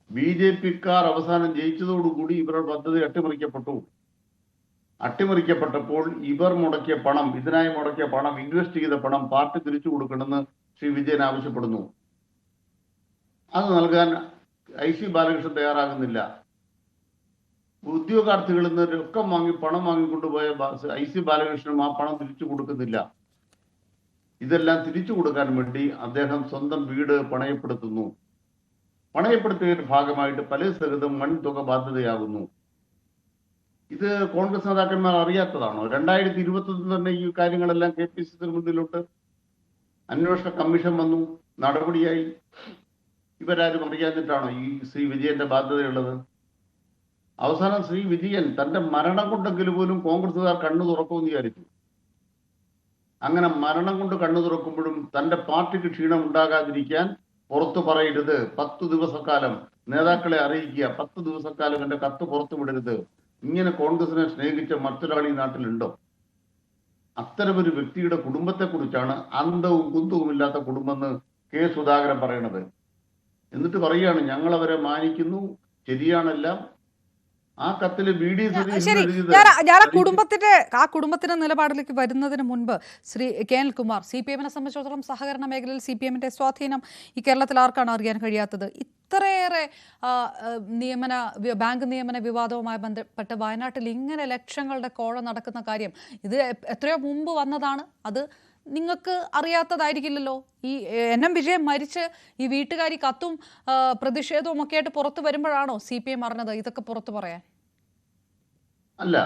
BJP-ക്കാർ അവസാനം ജയിച്ചതോടുകൂടി ഇവരുടെ പദ്ധതി അട്ടിമറിക്കപ്പെട്ടപ്പോൾ ഇവർ മുടക്കിയ പണം, ഇതിനായി മുടക്കിയ പണം, ഇൻവെസ്റ്റ് ചെയ്ത പണം പാർട്ടി തിരിച്ചു കൊടുക്കണമെന്ന് ശ്രീ വിജയൻ ആവശ്യപ്പെടുന്നു. അത് നൽകാൻ IC ബാലകൃഷ്ണൻ തയ്യാറാകുന്നില്ല. ഉദ്യോഗാർത്ഥികളിൽ നിന്ന് രൊക്കം വാങ്ങി പണം വാങ്ങിക്കൊണ്ടുപോയ IC ബാലകൃഷ്ണനും ആ പണം തിരിച്ചു കൊടുക്കുന്നില്ല. ഇതെല്ലാം തിരിച്ചു കൊടുക്കാൻ വേണ്ടി അദ്ദേഹം സ്വന്തം വീട് പണയപ്പെടുത്തുന്നു. പണയപ്പെടുത്തിയതിന്റെ ഭാഗമായിട്ട് പല സഹിതം വൻതുക ബാധ്യതയാകുന്നു. ഇത് കോൺഗ്രസ് നേതാക്കന്മാർ അറിയാത്തതാണോ? 2021 തന്നെ ഈ കാര്യങ്ങളെല്ലാം KPCC മുന്നിലോട്ട് അന്വേഷണ കമ്മീഷൻ വന്നു, നടപടിയായി. ഇവരാരും അറിയാഞ്ഞിട്ടാണോ ഈ ശ്രീ വിജയന്റെ ബാധ്യതയുള്ളത്? അവസാനം ശ്രീ വിജയൻ തന്റെ മരണം കൊണ്ടെങ്കിലും പോലും കോൺഗ്രസുകാർ കണ്ണു തുറക്കുമെന്ന് വിചാരിച്ചു. അങ്ങനെ മരണം കൊണ്ട് കണ്ണു തുറക്കുമ്പോഴും തന്റെ പാർട്ടിക്ക് ക്ഷീണം ഉണ്ടാകാതിരിക്കാൻ പുറത്തു പറയരുത്, 10 ദിവസക്കാലം നേതാക്കളെ അറിയിക്കുക, 10 ദിവസക്കാലം എന്റെ കത്ത് പുറത്തു വിടരുത്. ഇങ്ങനെ കോൺഗ്രസിനെ സ്നേഹിച്ച മറ്റൊരാൾ ഈ നാട്ടിലുണ്ടോ? അത്തരമൊരു വ്യക്തിയുടെ കുടുംബത്തെ കുറിച്ചാണ് അന്തവും കുന്തവും ഇല്ലാത്ത കുടുംബമെന്ന് K. സുധാകരൻ പറയണത്. എന്നിട്ട് പറയാണ് ഞങ്ങൾ അവരെ മാനിക്കുന്നു, ശരിയാണെല്ലാം. ആ കത്തില് BD ശരി, ഞാൻ ആ കുടുംബത്തിന്റെ നിലപാടിലേക്ക് വരുന്നതിന് മുൻപ് ശ്രീ K. അനിൽകുമാർ, CPM-നെ സംബന്ധിച്ചിടത്തോളം സഹകരണ മേഖലയിൽ CPM-ന്റെ സ്വാധീനം ഈ കേരളത്തിൽ ആർക്കാണ് അറിയാൻ കഴിയാത്തത്? ഇത്രയേറെ ബാങ്ക് നിയമന വിവാദവുമായി ബന്ധപ്പെട്ട് വയനാട്ടിൽ ഇങ്ങനെ ലക്ഷങ്ങളുടെ കോഴ നടക്കുന്ന കാര്യം ഇത് എത്രയോ മുമ്പ് വന്നതാണ്. അത് നിങ്ങൾക്ക് അറിയാത്തതായിരിക്കില്ലല്ലോ. ഈ NM വിജയൻ മരിച്ച് ഈ വീട്ടുകാരി കത്തും പ്രതിഷേധവും ഒക്കെ ആയിട്ട് പുറത്തു വരുമ്പോഴാണോ CPM അറിഞ്ഞത് ഇതൊക്കെ പുറത്തു പറയാൻ? അല്ല,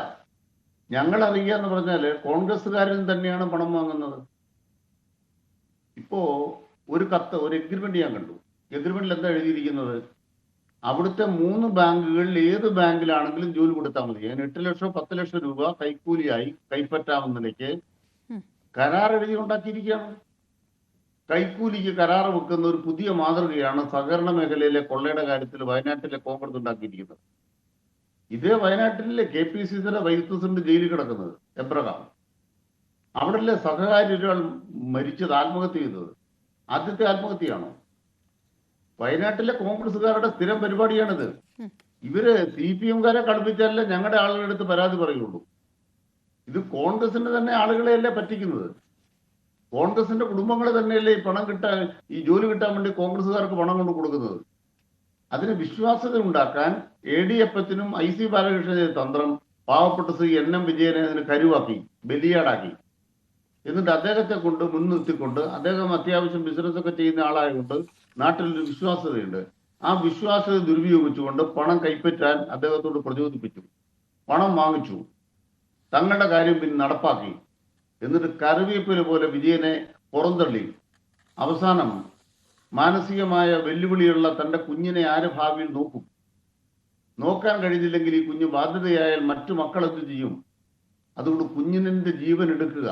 ഞങ്ങൾ അറിയാന്ന് പറഞ്ഞാല് കോൺഗ്രസ്സുകാരിൽ തന്നെയാണ് പണം വാങ്ങുന്നത്. ഇപ്പോ ഒരു കത്ത്, ഒരു എഗ്രിമെന്റ് ഞാൻ കണ്ടു. എഗ്രിമെന്റിൽ എന്താ എഴുതിയിരിക്കുന്നത്? അവിടുത്തെ 3 ബാങ്കുകളിൽ ഏത് ബാങ്കിലാണെങ്കിലും ജോലി കൊടുത്താൽ മതി. അതിന് 8 ലക്ഷം 10 ലക്ഷം രൂപ കൈക്കൂലിയായി കൈപ്പറ്റാവുന്ന നിലയ്ക്ക് കരാർ എഴുതി ഉണ്ടാക്കിയിരിക്കുകയാണ്. കൈക്കൂലിക്ക് കരാർ വെക്കുന്ന ഒരു പുതിയ മാതൃകയാണ് സഹകരണ മേഖലയിലെ കൊള്ളയുടെ കാര്യത്തിൽ വയനാട്ടിലെ കോൺഗ്രസ് ഉണ്ടാക്കിയിരിക്കുന്നത്. ഇതേ വയനാട്ടിലെ KPCC-യുടെ വൈസ് പ്രസിഡന്റ് ജയിലിൽ കിടക്കുന്നത് എബ്രഹാം. അവിടെയല്ലേ സഹകാരി ഒരാൾ മരിച്ചത്, ആത്മഹത്യ ചെയ്തത്? ആദ്യത്തെ ആത്മഹത്യയാണോ? വയനാട്ടിലെ കോൺഗ്രസ്സുകാരുടെ സ്ഥിരം പരിപാടിയാണിത്. ഇവര് CPM-കാരെ കളിപ്പിച്ചാലേ ഞങ്ങളുടെ ആളുകളുടെ അടുത്ത് പരാതി പറയുള്ളൂ. ഇത് കോൺഗ്രസിന്റെ തന്നെ ആളുകളെയല്ലേ പറ്റിക്കുന്നത്. കോൺഗ്രസിന്റെ കുടുംബങ്ങളെ തന്നെയല്ലേ ഈ പണം കിട്ടാൻ, ഈ ജോലി കിട്ടാൻ വേണ്ടി കോൺഗ്രസ്സുകാർക്ക് പണം കൊണ്ട് കൊടുക്കുന്നത്. അതിന് വിശ്വാസ്യത ഉണ്ടാക്കാൻ ADF-നും IC ബാലകൃഷ്ണന്റെ തന്ത്രം പാവപ്പെട്ട ശ്രീ NM വിജയനെ അതിന് കരുവാക്കി, ബലിയാടാക്കി. എന്നിട്ട് അദ്ദേഹത്തെ കൊണ്ട് മുൻനിർത്തിക്കൊണ്ട്, അദ്ദേഹം അത്യാവശ്യം ബിസിനസ് ഒക്കെ ചെയ്യുന്ന ആളായതുകൊണ്ട് നാട്ടിലൊരു വിശ്വാസ്യതയുണ്ട്. ആ വിശ്വാസ്യത ദുരുപയോഗിച്ചുകൊണ്ട് പണം കൈപ്പറ്റാൻ അദ്ദേഹത്തോട് പ്രചോദിപ്പിച്ചു, പണം വാങ്ങിച്ചു, തങ്ങളുടെ കാര്യം പിന്നെ നടപ്പാക്കി. എന്നിട്ട് കറിവേപ്പില പോലെ വിജയനെ പുറന്തള്ളി. അവസാനം മാനസികമായ വെല്ലുവിളിയുള്ള തന്റെ കുഞ്ഞിനെ ആര് ഭാവിയിൽ നോക്കും? നോക്കാൻ കഴിഞ്ഞില്ലെങ്കിൽ ഈ കുഞ്ഞ് ബാധ്യതയായാൽ മറ്റു മക്കൾ എന്ത് ചെയ്യും? അതുകൊണ്ട് കുഞ്ഞിന്റെ ജീവൻ എടുക്കുക,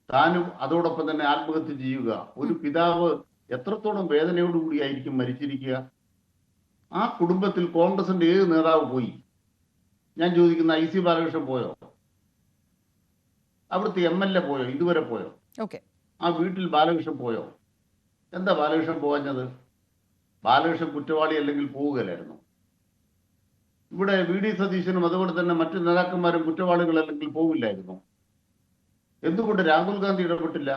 താനും അതോടൊപ്പം തന്നെ ആത്മഹത്യ ചെയ്യുക. ഒരു പിതാവ് എത്രത്തോളം വേദനയോടുകൂടിയായിരിക്കും മരിച്ചിരിക്കുക? ആ കുടുംബത്തിൽ കോൺഗ്രസിന്റെ ഏത് നേതാവ് പോയി? ഞാൻ ചോദിക്കുന്ന IC ബാലകൃഷ്ണൻ പോയോ? അവിടുത്തെ MLA പോയോ? ഇതുവരെ പോയോ? ആ വീട്ടിൽ ബാലകൃഷ്ണൻ പോയോ? എന്താ ബാലകൃഷ്ണൻ പോകാഞ്ഞത്? ബാലകൃഷ്ണൻ കുറ്റവാളി അല്ലെങ്കിൽ പോവുകയില്ലായിരുന്നു. ഇവിടെ VD സതീശനും അതുപോലെ തന്നെ മറ്റു നേതാക്കന്മാരും കുറ്റവാളികൾ അല്ലെങ്കിൽ പോവില്ലായിരുന്നു. എന്തുകൊണ്ട് രാഹുൽ ഗാന്ധി ഇടപെട്ടില്ല?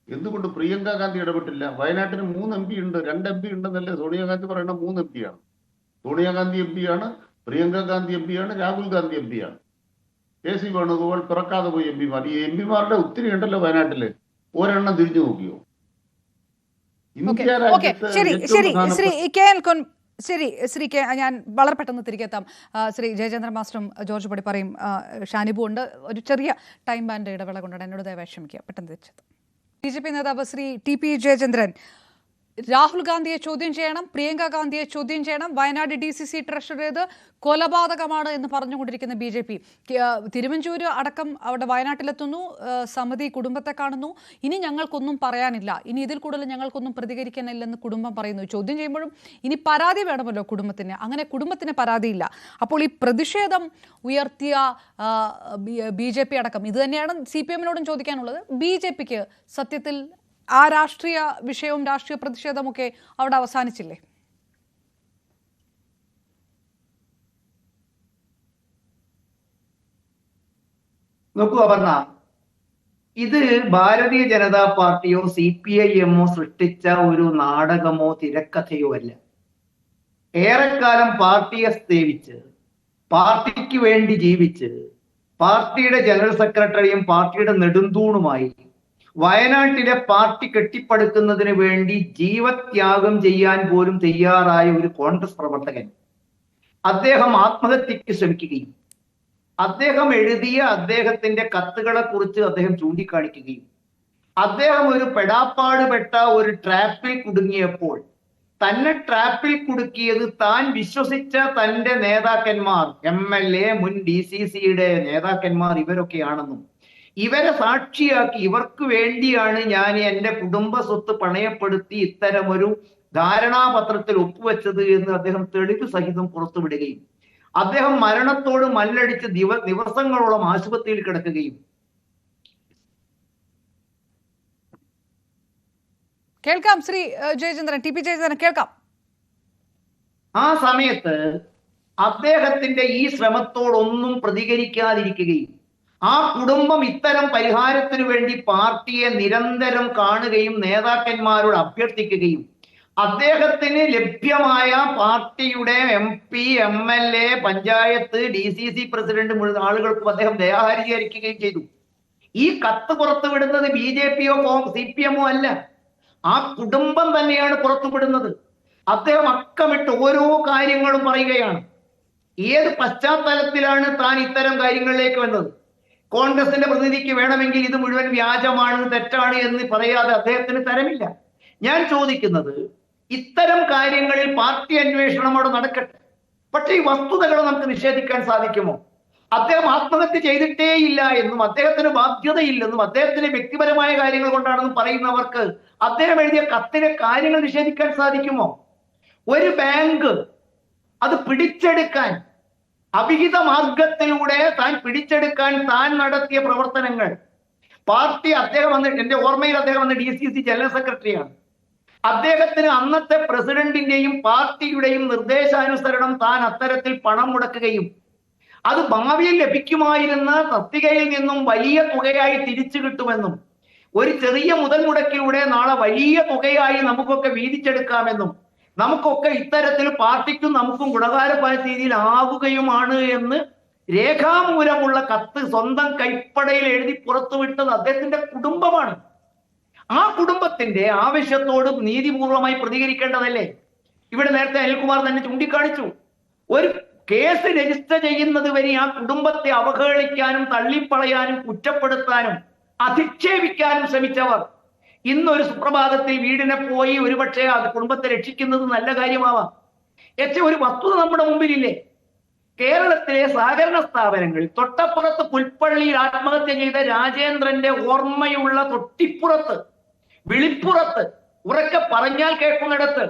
എന്തുകൊണ്ട് പ്രിയങ്ക ഗാന്ധി ഇടപെട്ടില്ല? വയനാട്ടിന് 3 MP ഉണ്ട്, 2 MP ഉണ്ടെന്നല്ലേ സോണിയാഗാന്ധി പറയുന്ന? 3 MP ആണ്. സോണിയാഗാന്ധി MP ആണ്, പ്രിയങ്ക ഗാന്ധി MP ആണ്, രാഹുൽ ഗാന്ധി MP ആണ്. KC വേണുഗോപാൽ പിറക്കാതെ പോയി MP-മാർ. ഈ MP-മാരുടെ ഒത്തിരി ഉണ്ടല്ലോ വയനാട്ടില്. ഒരെണ്ണം തിരിഞ്ഞു നോക്കിയോ? ഞാൻ വളരെ പെട്ടെന്ന് തിരികെ എത്താം. ശ്രീ ജയചന്ദ്രൻ മാസ്റ്ററും ജോർജ് പടിപ്പറയും ഷാനിബും ഉണ്ട്. ഒരു ചെറിയ ടൈം ബാൻഡ് ഇടവേള കൊണ്ടാണ്, എന്നോട് ദയവായി ക്ഷമിക്കുക. പെട്ടെന്ന് തിരിച്ചെത്താം. BJP നേതാവ് ശ്രീ TP ജയചന്ദ്രൻ, രാഹുൽ ഗാന്ധിയെ ചോദ്യം ചെയ്യണം, പ്രിയങ്ക ഗാന്ധിയെ ചോദ്യം ചെയ്യണം, വയനാട് DCC ട്രഷറിയത് കൊലപാതകമാണ് എന്ന് പറഞ്ഞുകൊണ്ടിരിക്കുന്ന BJP. തിരുവഞ്ചൂര് അടക്കം അവിടെ വയനാട്ടിലെത്തുന്നു, സമിതി കുടുംബത്തെ കാണുന്നു. ഇനി ഞങ്ങൾക്കൊന്നും പറയാനില്ല, ഇനി ഇതിൽ കൂടുതൽ ഞങ്ങൾക്കൊന്നും പ്രതികരിക്കാനില്ലെന്ന് കുടുംബം പറയുന്നു. ചോദ്യം ചെയ്യുമ്പോഴും ഇനി പരാതി വേണമല്ലോ കുടുംബത്തിന്, അങ്ങനെ കുടുംബത്തിന് പരാതിയില്ല. അപ്പോൾ ഈ പ്രതിഷേധം ഉയർത്തിയ BJP അടക്കം ഇത് തന്നെയാണ് CPM-നോടും ചോദിക്കാനുള്ളത്. BJP-ക്ക് സത്യത്തിൽ ആ രാഷ്ട്രീയ വിഷയവും രാഷ്ട്രീയ പ്രതിഷേധമൊക്കെ അവിടെ അവസാനിച്ചില്ലേ? നോക്കൂ അപർണ, ഇത് ഭാരതീയ ജനതാ പാർട്ടിയോ CPIM-ഓ സൃഷ്ടിച്ച ഒരു നാടകമോ തിരക്കഥയോ അല്ല. ഏറെക്കാലം പാർട്ടിയെ സേവിച്ച്, പാർട്ടിക്ക് വേണ്ടി ജീവിച്ച്, പാർട്ടിയുടെ ജനറൽ സെക്രട്ടറിയും പാർട്ടിയുടെ നെടുന്തൂണുമായി വയനാട്ടിലെ പാർട്ടി കെട്ടിപ്പടുക്കുന്നതിന് വേണ്ടി ജീവത്യാഗം ചെയ്യാൻ പോലും തയ്യാറായ ഒരു കോൺഗ്രസ് പ്രവർത്തകൻ അദ്ദേഹം ആത്മഹത്യക്ക് ശ്രമിക്കുകയും അദ്ദേഹം എഴുതിയ അദ്ദേഹത്തിന്റെ കത്തുകളെ കുറിച്ച് അദ്ദേഹം ചൂണ്ടിക്കാണിക്കുകയും അദ്ദേഹം ഒരു പെടാപ്പാടുപെട്ട ഒരു ട്രാപ്പിൽ കുടുങ്ങിയപ്പോൾ തന്നെ ട്രാപ്പിൽ കുടുക്കിയത് താൻ വിശ്വസിച്ച തന്റെ നേതാക്കന്മാർ, MLA, മുൻ DCC-യുടെ നേതാക്കന്മാർ ഇവരൊക്കെയാണെന്നും ഇവരെ സാക്ഷിയാക്കി ഇവർക്ക് വേണ്ടിയാണ് ഞാൻ എന്റെ കുടുംബ സ്വത്ത് പണയപ്പെടുത്തി ഇത്തരമൊരു ധാരണാപത്രത്തിൽ ഒപ്പുവെച്ചത് എന്ന് അദ്ദേഹം തെളിവ് സഹിതം പുറത്തുവിടുകയും അദ്ദേഹം മരണത്തോട് മല്ലടിച്ച് ദിവസങ്ങളോളം ആശുപത്രിയിൽ കിടക്കുകയും. കേൾക്കാം ശ്രീ ജയചന്ദ്രൻ, TP ജയചന്ദ്രൻ കേൾക്കാം. ആ സമയത്ത് അദ്ദേഹത്തിന്റെ ഈ ശ്രമത്തോടൊന്നും പ്രതികരിക്കാതിരിക്കുകയും ആ കുടുംബം ഇത്തരം പരിഹാരത്തിനു വേണ്ടി പാർട്ടിയെ നിരന്തരം കാണുകയും നേതാക്കന്മാരോട് അഭ്യർത്ഥിക്കുകയും അദ്ദേഹത്തിന് ലഭ്യമായ പാർട്ടിയുടെ MP, MLA, panchayat, DCC president മുഴുവൻ ആളുകൾക്കും അദ്ദേഹം ദയാഹരികരിക്കുകയും ചെയ്തു. ഈ കത്ത് പുറത്തുവിടുന്നത് BJP-യോ CPM-ഓ അല്ല, ആ കുടുംബം തന്നെയാണ് പുറത്തുവിടുന്നത്. അദ്ദേഹം അക്കമിട്ട് ഓരോ കാര്യങ്ങളും പറയുകയാണ്. ഏത് പശ്ചാത്തലത്തിലാണ് താൻ ഇത്തരം കാര്യങ്ങളിലേക്ക് വന്നത്? കോൺഗ്രസിന്റെ പ്രതിനിധിക്ക് വേണമെങ്കിൽ ഇത് മുഴുവൻ വ്യാജമാണ്, തെറ്റാണ് എന്ന് പറയാതെ അദ്ദേഹത്തിന് തരമില്ല. ഞാൻ ചോദിക്കുന്നത്, ഇത്തരം കാര്യങ്ങളിൽ പാർട്ടി അന്വേഷണം അവിടെ നടക്കട്ടെ, പക്ഷേ ഈ വസ്തുതകൾ നമുക്ക് നിഷേധിക്കാൻ സാധിക്കുമോ? അദ്ദേഹം ആത്മഹത്യ ചെയ്തിട്ടേയില്ല എന്നും അദ്ദേഹത്തിന് ബാധ്യതയില്ലെന്നും അദ്ദേഹത്തിന് വ്യക്തിപരമായ കാര്യങ്ങൾ കൊണ്ടാണെന്നും പറയുന്നവർക്ക് അദ്ദേഹം എഴുതിയ കത്തിലെ കാര്യങ്ങൾ നിഷേധിക്കാൻ സാധിക്കുമോ? ഒരു ബാങ്ക് അത് പിടിച്ചെടുക്കാൻ അവിഹിത മാർഗത്തിലൂടെ താൻ പിടിച്ചെടുക്കാൻ താൻ നടത്തിയ പ്രവർത്തനങ്ങൾ പാർട്ടി, അദ്ദേഹം വന്ന് എന്റെ ഓർമ്മയിൽ അദ്ദേഹം വന്ന് DCC ജനറൽ സെക്രട്ടറിയാണ്. അദ്ദേഹത്തിന് അന്നത്തെ പ്രസിഡന്റിന്റെയും പാർട്ടിയുടെയും നിർദ്ദേശാനുസരണം താൻ അത്തരത്തിൽ പണം മുടക്കുകയും അത് ഭാവിയിൽ ലഭിക്കുമായിരുന്ന തസ്തികയിൽ നിന്നും വലിയ തുകയായി തിരിച്ചു കിട്ടുമെന്നും ഒരു ചെറിയ മുതൽ മുടക്കിലൂടെ നാളെ വലിയ തുകയായി നമുക്കൊക്കെ വീതിച്ചെടുക്കാമെന്നും നമുക്കൊക്കെ ഇത്തരത്തിൽ പാർട്ടിക്കും നമുക്കും ഗുണകാരമായ രീതിയിൽ ആവുകയുമാണ് എന്ന് രേഖാമൂലമുള്ള കത്ത് സ്വന്തം കൈപ്പടയിൽ എഴുതി പുറത്തുവിട്ടത് അദ്ദേഹത്തിന്റെ കുടുംബമാണ്. ആ കുടുംബത്തിന്റെ ആവശ്യത്തോട് നീതിപൂർവമായി പ്രതികരിക്കേണ്ടതല്ലേ? ഇവിടെ നേരത്തെ അനിൽകുമാർ തന്നെ ചൂണ്ടിക്കാണിച്ചു, ഒരു കേസ് രജിസ്റ്റർ ചെയ്യുന്നത് വരെ ആ കുടുംബത്തെ അവഹേളിക്കാനും തള്ളിപ്പളയാനും കുറ്റപ്പെടുത്താനും അധിക്ഷേപിക്കാനും ശ്രമിച്ചവർ ഇന്നൊരു സുപ്രഭാതത്തിൽ വീടിനെ പോയി ഒരുപക്ഷെ അത് കുടുംബത്തെ രക്ഷിക്കുന്നത് നല്ല കാര്യമാവാം. ഒരു വസ്തുത നമ്മുടെ മുമ്പിലില്ലേ? കേരളത്തിലെ സഹകരണ സ്ഥാപനങ്ങൾ തൊട്ടപ്പുറത്ത് പുൽപ്പള്ളിയിൽ ആത്മഹത്യ ചെയ്ത രാജേന്ദ്രന്റെ ഓർമ്മയുള്ള തൊട്ടിപ്പുറത്ത്, വിളിപ്പുറത്ത്, ഉറക്കെ പറഞ്ഞാൽ കേൾക്കുന്നിടത്ത്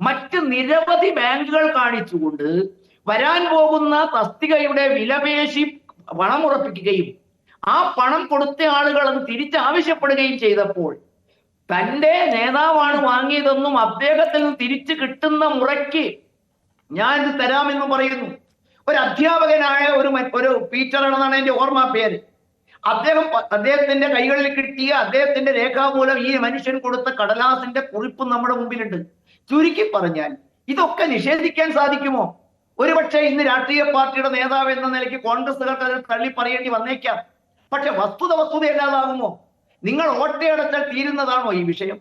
മറ്റ് നിരവധി ബാങ്കുകൾ കാണിച്ചുകൊണ്ട് വരാൻ പോകുന്ന തസ്തികയുടെ വിലപേശി പണം ഉറപ്പിക്കുകയും ആ പണം കൊടുത്ത ആളുകൾ അത് തിരിച്ചാവശ്യപ്പെടുകയും ചെയ്തപ്പോൾ തന്റെ നേതാവാണ് വാങ്ങിയതെന്നും അദ്ദേഹത്തിൽ നിന്ന് തിരിച്ചു കിട്ടുന്ന മുറയ്ക്ക് ഞാൻ ഇത് തരാമെന്നും പറയുന്നു. ഒരു അധ്യാപകനായ ഒരു പീറ്റർ ആണെന്നാണ് എന്റെ ഓർമ്മ പേര്. അദ്ദേഹത്തിന്റെ കൈകളിൽ കിട്ടിയ അദ്ദേഹത്തിന്റെ രേഖാമൂലം ഈ മനുഷ്യൻ കൊടുത്ത കടലാസിന്റെ കുറിപ്പ് നമ്മുടെ മുമ്പിലുണ്ട്. ചുരുക്കി പറഞ്ഞാൽ ഇതൊക്കെ നിഷേധിക്കാൻ സാധിക്കുമോ? ഒരുപക്ഷെ ഇന്ന് രാഷ്ട്രീയ പാർട്ടിയുടെ നേതാവ് എന്ന നിലയ്ക്ക് കോൺഗ്രസുകാർക്ക് അതിൽ തള്ളി പറയേണ്ടി വന്നേക്കാം. പക്ഷെ വസ്തുതയല്ലാതാകുമോ? നിങ്ങൾ ഓട്ടയടച്ചാൽ തീരുന്നതാണോ ഈ വിഷയം?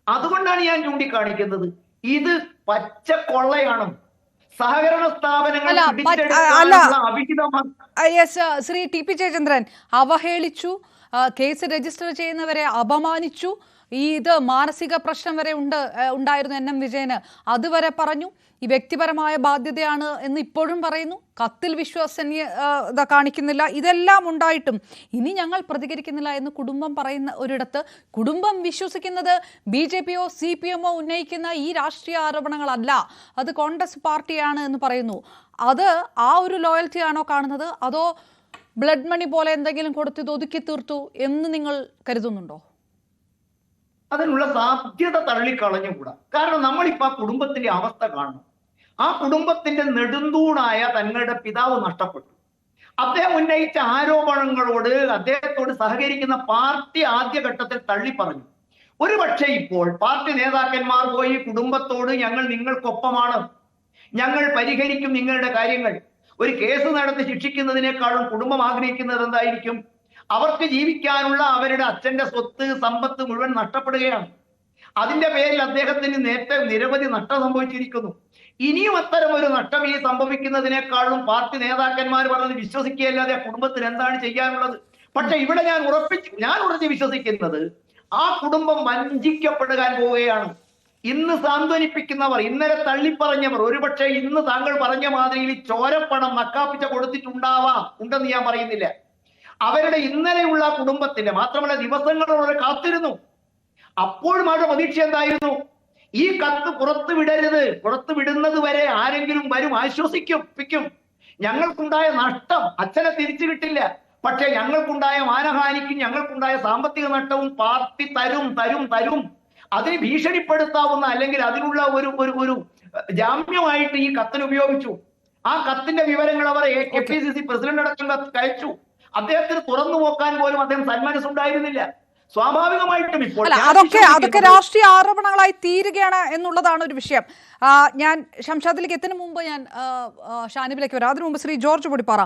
അതുകൊണ്ടാണ് ഞാൻ ചൂണ്ടിക്കാണിക്കുന്നത്, ഇത് പച്ച കൊള്ളയാണ്. സഹകരണ സ്ഥാപനങ്ങൾ ശ്രീ TP ജയചന്ദ്രൻ അവഹേളിച്ചു, കേസ് രജിസ്റ്റർ ചെയ്യുന്നവരെ അപമാനിച്ചു, ഇത് മാനസിക പ്രശ്നം വരെ ഉണ്ടായിരുന്നു NM വിജയന്, അതുവരെ പറഞ്ഞു. ഈ വ്യക്തിപരമായ ബാധ്യതയാണ് എന്ന് ഇപ്പോഴും പറയുന്നു. കത്തിൽ വിശ്വസനീയത കാണിക്കുന്നില്ല. ഇതെല്ലാം ഉണ്ടായിട്ടും ഇനി ഞങ്ങൾ പ്രതികരിക്കുന്നില്ല എന്ന് കുടുംബം പറയുന്ന ഒരിടത്ത് കുടുംബം വിശ്വസിക്കുന്നത് BJPയോ CPMോ ഉന്നയിക്കുന്ന ഈ രാഷ്ട്രീയ ആരോപണങ്ങളല്ല, അത് കോൺഗ്രസ് പാർട്ടിയാണ് എന്ന് പറയുന്നു. അത് ആ ഒരു ലോയൽറ്റി ആണോ കാണുന്നത്, അതോ ബ്ലഡ് മണി പോലെ എന്തെങ്കിലും കൊടുത്ത് ഒതുക്കി തീർത്തു എന്ന് നിങ്ങൾ കരുതുന്നുണ്ടോ? അതിനുള്ള സാധ്യത തള്ളിക്കളഞ്ഞുകൂടാ. കാരണം നമ്മളിപ്പോ ആ കുടുംബത്തിന്റെ അവസ്ഥ കാണണം. ആ കുടുംബത്തിന്റെ നെടുന്തൂണായ തങ്ങളുടെ പിതാവ് നഷ്ടപ്പെട്ടു. അദ്ദേഹം ഉന്നയിച്ച ആരോപണങ്ങളോട് അദ്ദേഹത്തോട് സഹകരിക്കുന്ന പാർട്ടി ആദ്യഘട്ടത്തിൽ തള്ളിപ്പറഞ്ഞു. ഒരുപക്ഷെ ഇപ്പോൾ പാർട്ടി നേതാക്കന്മാർ പോയി കുടുംബത്തോട് ഞങ്ങൾ നിങ്ങൾക്കൊപ്പമാണ്, ഞങ്ങൾ പരിഹരിക്കും നിങ്ങളുടെ കാര്യങ്ങൾ, ഒരു കേസ് നടത്തി ശിക്ഷിക്കുന്നതിനേക്കാളും കുടുംബം ആഗ്രഹിക്കുന്നത് എന്തായിരിക്കും? അവർക്ക് ജീവിക്കാനുള്ള അവരുടെ അച്ഛന്റെ സ്വത്ത് സമ്പത്ത് മുഴുവൻ നഷ്ടപ്പെടുകയാണ്. അതിന്റെ പേരിൽ അദ്ദേഹത്തിന് നേരത്തെ നിരവധി നഷ്ടം സംഭവിച്ചിരിക്കുന്നു. ഇനിയും അത്തരം ഒരു നഷ്ടം ഈ സംഭവിക്കുന്നതിനേക്കാളും പാർട്ടി നേതാക്കന്മാർ പറഞ്ഞത് വിശ്വസിക്കുകയല്ലാതെ കുടുംബത്തിന് എന്താണ് ചെയ്യാനുള്ളത്? പക്ഷെ ഇവിടെ ഞാൻ ഉറച്ച് വിശ്വസിക്കുന്നത് ആ കുടുംബം വഞ്ചിക്കപ്പെടുകാൻ പോവുകയാണ്. ഇന്ന് സാന്ത്വനിപ്പിക്കുന്നവർ, ഇന്നലെ തള്ളിപ്പറഞ്ഞവർ ഒരുപക്ഷെ ഇന്ന് താങ്കൾ പറഞ്ഞ മാതിരിയിൽ ചോരപ്പണം നക്കാപ്പിച്ച കൊടുത്തിട്ടുണ്ടാവാം, ഉണ്ടെന്ന് ഞാൻ പറയുന്നില്ല. അവരുടെ ഇന്നലെയുള്ള കുടുംബത്തിന്റെ മാത്രമല്ല ദിവസങ്ങളോടെ കാത്തിരുന്നു. അപ്പോഴും അവരുടെ പ്രതീക്ഷ എന്തായിരുന്നു? ഈ കത്ത് പുറത്തു വിടരുത്, പുറത്തു വിടുന്നത് വരെ ആരെങ്കിലും വരും, ആശ്വസിക്കും. ഞങ്ങൾക്കുണ്ടായ നഷ്ടം അച്ഛനെ തിരിച്ചു കിട്ടില്ല, പക്ഷെ ഞങ്ങൾക്കുണ്ടായ മാനഹാനിക്കും ഞങ്ങൾക്കുണ്ടായ സാമ്പത്തിക നഷ്ടവും പാർട്ടി തരും. അതിന് ഭീഷണിപ്പെടുത്താവുന്ന അല്ലെങ്കിൽ അതിനുള്ള ഒരു ജാമ്യമായിട്ട് ഈ കത്തിന് ഉപയോഗിച്ചു. ആ കത്തിന്റെ വിവരങ്ങൾ അവർ KPCC പ്രസിഡന്റ് അടക്കം അയച്ചു. അദ്ദേഹത്തിന് തുറന്നു നോക്കാൻ പോലും അദ്ദേഹം സന്മനസ്സുണ്ടായിരുന്നില്ല. സ്വാഭാവികമായിട്ടും ഇപ്പോൾ അതൊക്കെ രാഷ്ട്രീയ ആരോപണങ്ങളായി തീരുകയാണ് എന്നുള്ളതാണ് ഒരു വിഷയം. ഞാൻ ഷംഷാദിലേക്ക് എത്തുന്ന മുമ്പ് ഞാൻ ഷാനിബിലേക്ക് വരാം. അതിനു മുമ്പ് ശ്രീ ജോർജ് പൊടിപ്പാറ,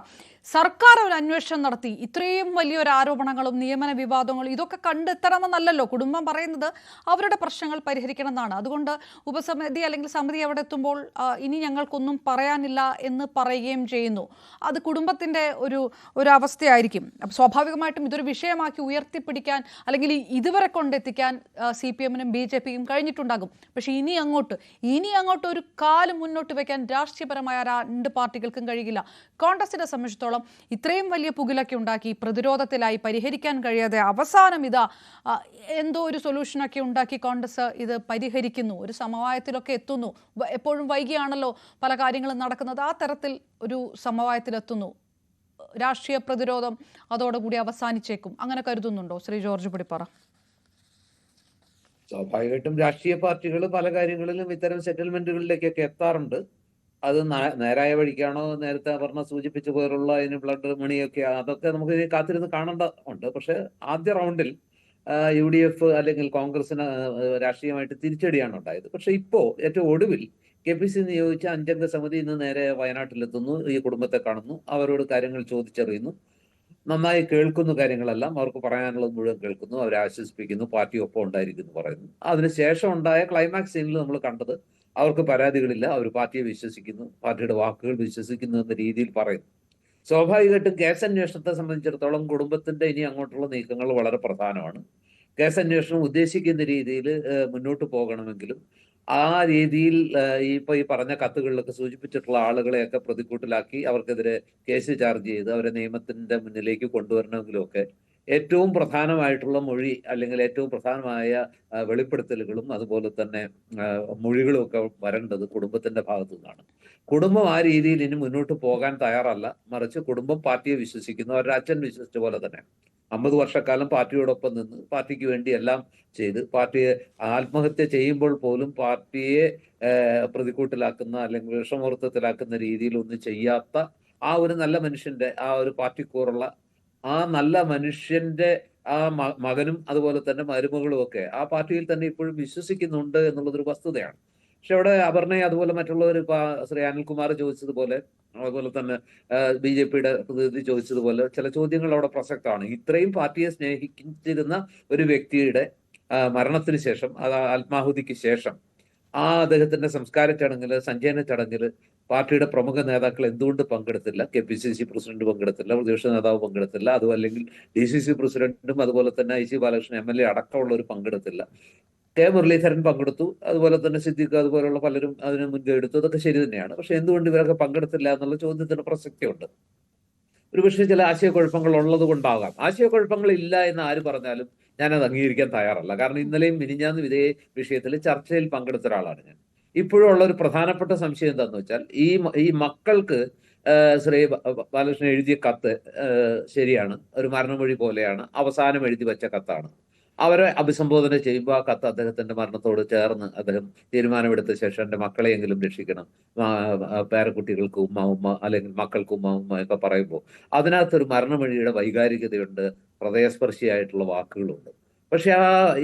സർക്കാർ ഒരു അന്വേഷണം നടത്തി ഇത്രയും വലിയൊരു ആരോപണങ്ങളും നിയമന വിവാദങ്ങളും ഇതൊക്കെ കണ്ടെത്തണമെന്നല്ലല്ലോ കുടുംബം പറയുന്നത്. അവരുടെ പ്രശ്നങ്ങൾ പരിഹരിക്കണം എന്നാണ്. അതുകൊണ്ട് ഉപസമിതി അല്ലെങ്കിൽ സമിതി അവിടെ എത്തുമ്പോൾ ഇനി ഞങ്ങൾക്കൊന്നും പറയാനില്ല എന്ന് പറയുകയും ചെയ്യുന്നു. അത് കുടുംബത്തിൻ്റെ ഒരു അവസ്ഥയായിരിക്കും. അപ്പം സ്വാഭാവികമായിട്ടും ഇതൊരു വിഷയമാക്കി ഉയർത്തിപ്പിടിക്കാൻ അല്ലെങ്കിൽ ഇതുവരെ കൊണ്ടെത്തിക്കാൻ CPMനും BJPയും കഴിഞ്ഞിട്ടുണ്ടാകും. പക്ഷേ ഇനി അങ്ങോട്ട് ഒരു കാലം മുന്നോട്ട് വയ്ക്കാൻ രാഷ്ട്രീയപരമായ രണ്ട് പാർട്ടികൾക്കും കഴിയില്ല. കോൺഗ്രസിനെ സംബന്ധിച്ചിടത്തോളം ഇത്രയും വലിയ പുകിലൊക്കെ ഉണ്ടാക്കി പ്രതിരോധത്തിലായി പരിഹരിക്കാൻ കഴിയാതെ അവസാനം എന്തോ ഒരു സൊല്യൂഷനൊക്കെ ഉണ്ടാക്കി കോൺഗ്രസ് ഇത് പരിഹരിക്കുന്നു, ഒരു സമവായത്തിലൊക്കെ എത്തുന്നു. എപ്പോഴും വൈകിയാണല്ലോ പല കാര്യങ്ങളും നടക്കുന്നത്. ആ തരത്തിൽ ഒരു സമവായത്തിലെത്തുന്നു. രാഷ്ട്രീയ പ്രതിരോധം അതോടുകൂടി അവസാനിച്ചേക്കും, അങ്ങനെ കരുതുന്നുണ്ടോ ശ്രീ ജോർജ് പൊടിപ്പാറ? സ്വാഭാവികമായിട്ടും രാഷ്ട്രീയ പാർട്ടികൾ പല കാര്യങ്ങളിലും ഇത്തരം സെറ്റിൽമെന്റുകളിലേക്കൊക്കെ എത്താറുണ്ട്. അത് നേരായ വഴിക്കാണോ, നേരത്തെ സൂചിപ്പിച്ച പോലുള്ള അതിന് ബ്ലഡ് മണിയൊക്കെ, അതൊക്കെ നമുക്ക് കാത്തിരുന്ന് കാണേണ്ട ഉണ്ട്. പക്ഷെ ആദ്യ റൗണ്ടിൽ UDF അല്ലെങ്കിൽ കോൺഗ്രസിന് രാഷ്ട്രീയമായിട്ട് തിരിച്ചടിയാണ് ഉണ്ടായത്. പക്ഷെ ഇപ്പോ ഏറ്റവും ഒടുവിൽ KPCC നിയോഗിച്ച 5 അംഗ സമിതി ഇന്ന് നേരെ വയനാട്ടിലെത്തുന്നു, ഈ കുടുംബത്തെ കാണുന്നു, അവരോട് കാര്യങ്ങൾ ചോദിച്ചറിയുന്നു, നന്നായി കേൾക്കുന്നു, കാര്യങ്ങളെല്ലാം അവർക്ക് പറയാനുള്ളത് മുഴുവൻ കേൾക്കുന്നു, അവരെ ആശ്വസിപ്പിക്കുന്നു, പാർട്ടി ഒപ്പം ഉണ്ടായിരിക്കുന്നു പറയുന്നു. അതിനുശേഷം ഉണ്ടായ ക്ലൈമാക്സ് സീനിൽ നമ്മൾ കണ്ടത് അവർക്ക് പരാതികളില്ല, അവർ പാർട്ടിയെ വിശ്വസിക്കുന്നു, പാർട്ടിയുടെ വാക്കുകൾ വിശ്വസിക്കുന്നു എന്ന രീതിയിൽ പറയുന്നു. സ്വാഭാവികമായിട്ടും കേസ് അന്വേഷണത്തെ സംബന്ധിച്ചിടത്തോളം കുടുംബത്തിന്റെ ഇനി അങ്ങോട്ടുള്ള നീക്കങ്ങൾ വളരെ പ്രധാനമാണ്. കേസ് അന്വേഷണം ഉദ്ദേശിക്കുന്ന രീതിയിൽ മുന്നോട്ട് പോകണമെങ്കിലും ആ രീതിയിൽ ഈ പറഞ്ഞ കത്തുകളിലൊക്കെ സൂചിപ്പിച്ചിട്ടുള്ള ആളുകളെയൊക്കെ പ്രതിക്കൂട്ടിലാക്കി അവർക്കെതിരെ കേസ് ചാർജ് ചെയ്ത് അവരെ നിയമത്തിന്റെ മുന്നിലേക്ക് കൊണ്ടുവരണമെങ്കിലും ഒക്കെ ഏറ്റവും പ്രധാനമായിട്ടുള്ള മൊഴി അല്ലെങ്കിൽ ഏറ്റവും പ്രധാനമായ വെളിപ്പെടുത്തലുകളും അതുപോലെ തന്നെ മൊഴികളും ഒക്കെ വരേണ്ടത് കുടുംബത്തിന്റെ ഭാഗത്തു നിന്നാണ്. കുടുംബം ആ രീതിയിൽ ഇനി മുന്നോട്ട് പോകാൻ തയ്യാറല്ല, മറിച്ച് കുടുംബം പാർട്ടിയെ വിശ്വസിക്കുന്നു. അവരുടെ അച്ഛൻ വിശ്വസിച്ച പോലെ തന്നെ 50 വർഷക്കാലം പാർട്ടിയോടൊപ്പം നിന്ന് പാർട്ടിക്ക് വേണ്ടി എല്ലാം ചെയ്ത് പാർട്ടിയെ ആത്മഹത്യ ചെയ്യുമ്പോൾ പോലും പാർട്ടിയെ പ്രതിക്കൂട്ടിലാക്കുന്ന അല്ലെങ്കിൽ വിഷമവൃത്തത്തിലാക്കുന്ന രീതിയിൽ ഒന്നും ചെയ്യാത്ത ആ ഒരു നല്ല മനുഷ്യന്റെ, ആ ഒരു പാർട്ടിക്കൂറുള്ള ആ നല്ല മനുഷ്യന്റെ ആ മകനും അതുപോലെ തന്നെ മരുമകളും ഒക്കെ ആ പാർട്ടിയിൽ തന്നെ ഇപ്പോഴും വിശ്വസിക്കുന്നുണ്ട് എന്നുള്ളതൊരു വസ്തുതയാണ്. പക്ഷെ അവിടെ അപർണയെ അതുപോലെ മറ്റുള്ളവർ ശ്രീ അനിൽകുമാർ ചോദിച്ചതുപോലെ അതുപോലെ തന്നെ BJPയുടെ പ്രതിനിധി ചോദിച്ചതുപോലെ ചില ചോദ്യങ്ങൾ അവിടെ പ്രസക്തമാണ്. ഇത്രയും പാർട്ടിയെ സ്നേഹിച്ചിരുന്ന ഒരു വ്യക്തിയുടെ മരണത്തിന് ശേഷം, അത് ആത്മാഹുതിക്ക് ശേഷം, ആ അദ്ദേഹത്തിന്റെ സംസ്കാര ചടങ്ങില്, സഞ്ചയന ചടങ്ങില് പാർട്ടിയുടെ പ്രമുഖ നേതാക്കൾ എന്തുകൊണ്ട് പങ്കെടുത്തില്ല? KPCC പ്രസിഡന്റ് പങ്കെടുത്തില്ല, പ്രതിപക്ഷ നേതാവ് പങ്കെടുത്തില്ല, അതും അല്ലെങ്കിൽ DCC പ്രസിഡന്റും അതുപോലെ തന്നെ IC ബാലകൃഷ്ണൻ MLA അടക്കമുള്ളവർ പങ്കെടുത്തില്ല. K മുരളീധരൻ പങ്കെടുത്തു, അതുപോലെ തന്നെ സിദ്ദിഖ് അതുപോലുള്ള പലരും അതിന് മുൻകൈ എടുത്തു. അതൊക്കെ ശരി തന്നെയാണ്. പക്ഷെ എന്തുകൊണ്ട് ഇവരൊക്കെ പങ്കെടുത്തില്ല എന്നുള്ള ചോദ്യത്തിന് പ്രസക്തിയുണ്ട്. ഒരുപക്ഷെ ചില ആശയക്കുഴപ്പങ്ങൾ ഉള്ളത് കൊണ്ടാകാം. ആശയക്കുഴപ്പങ്ങൾ ഇല്ല എന്ന് ആര് പറഞ്ഞാലും ഞാനത് അംഗീകരിക്കാൻ തയ്യാറല്ല. കാരണം ഇന്നലെയും മിനിഞ്ഞാന്നും ഇതേ വിഷയത്തിൽ ചർച്ചയിൽ പങ്കെടുത്ത ഒരാളാണ് ഞാൻ. ഇപ്പോഴും ഉള്ള ഒരു പ്രധാനപ്പെട്ട സംശയം എന്താന്ന് വെച്ചാൽ ഈ മക്കൾക്ക് ശ്രീ ബാലകൃഷ്ണൻ എഴുതിയ കത്ത് ശരിയാണ്, ഒരു മരണമൊഴി പോലെയാണ്, അവസാനം എഴുതി വെച്ച കത്താണ്. അവരെ അഭിസംബോധന ചെയ്യുമ്പോൾ ആ കത്ത് അദ്ദേഹത്തിന്റെ മരണത്തോട് ചേർന്ന് അദ്ദേഹം തീരുമാനമെടുത്ത ശേഷം എൻ്റെ മക്കളെയെങ്കിലും രക്ഷിക്കണം, പേരക്കുട്ടികൾക്ക് ഉമ്മ അല്ലെങ്കിൽ മക്കൾക്ക് ഉമ്മ ഒക്കെ പറയുമ്പോൾ അതിനകത്തൊരു മരണമൊഴിയുടെ വൈകാരികതയുണ്ട്, ഹൃദയസ്പർശിയായിട്ടുള്ള വാക്കുകളുണ്ട്. പക്ഷെ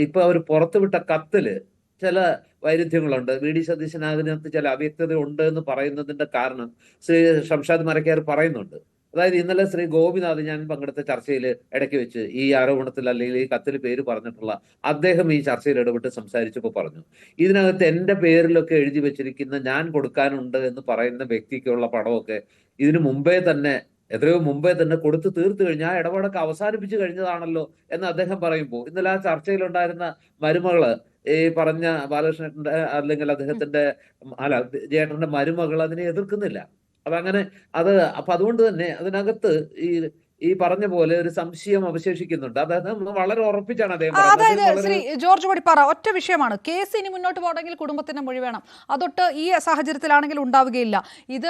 ഇപ്പൊ അവർ പുറത്തുവിട്ട കത്തില് ചില വൈരുദ്ധ്യങ്ങളുണ്ട്. VD സതീശൻ അതിനകത്ത് ചില അവ്യക്തത ഉണ്ട് എന്ന് പറയുന്നതിന്റെ കാരണം ശ്രീ ഷംഷാദ് മരക്കാർ പറയുന്നുണ്ട്. അതായത് ഇന്നലെ ശ്രീ ഗോപിനാഥ് ഞാൻ പങ്കെടുത്ത ചർച്ചയിൽ ഇടയ്ക്ക് വെച്ച് ഈ ആരോപണത്തിൽ അല്ലെങ്കിൽ ഈ കത്തിൽ പേര് പറഞ്ഞിട്ടുള്ള അദ്ദേഹം ഈ ചർച്ചയിൽ ഇടപെട്ട് സംസാരിച്ചപ്പോൾ പറഞ്ഞു, ഇതിനകത്ത് എൻ്റെ പേരിലൊക്കെ എഴുതി വെച്ചിരിക്കുന്ന ഞാൻ കൊടുക്കാനുണ്ട് എന്ന് പറയുന്ന വ്യക്തിക്കുള്ള പണമൊക്കെ ഇതിനു മുമ്പേ തന്നെ എത്രയോ മുമ്പേ തന്നെ കൊടുത്തു തീർത്തു കഴിഞ്ഞാൽ ആ ഇടപാടൊക്കെ അവസാനിപ്പിച്ചു കഴിഞ്ഞതാണല്ലോ എന്ന് അദ്ദേഹം പറയുമ്പോൾ ഇന്നലെ ആ ചർച്ചയിലുണ്ടായിരുന്ന മരുമകള് ഈ പറഞ്ഞ ബാലകൃഷ്ണന്റെ അല്ലെങ്കിൽ അദ്ദേഹത്തിന്റെ ജേട്ടന്റെ മരുമകൾ അതിനെ എതിർക്കുന്നില്ല. അപ്പൊ അങ്ങനെ അപ്പൊ അതുകൊണ്ട് തന്നെ അതിനകത്ത് ഈ പറഞ്ഞ പോലെ ഒരു സംശയം അവശേഷിക്കുന്നുണ്ട്. അദ്ദേഹം വളരെ ഉറപ്പിച്ചാണ് അദ്ദേഹം അതായത് ശ്രീ ജോർജ് പടിപ്പാറ, ഒറ്റ വിഷയമാണ്, കേസ് ഇനി മുന്നോട്ട് പോകണമെങ്കിൽ കുടുംബത്തിന്റെ മൊഴി വേണം. അതൊട്ട് ഈ സാഹചര്യത്തിലാണെങ്കിൽ ഉണ്ടാവുകയില്ല. ഇത്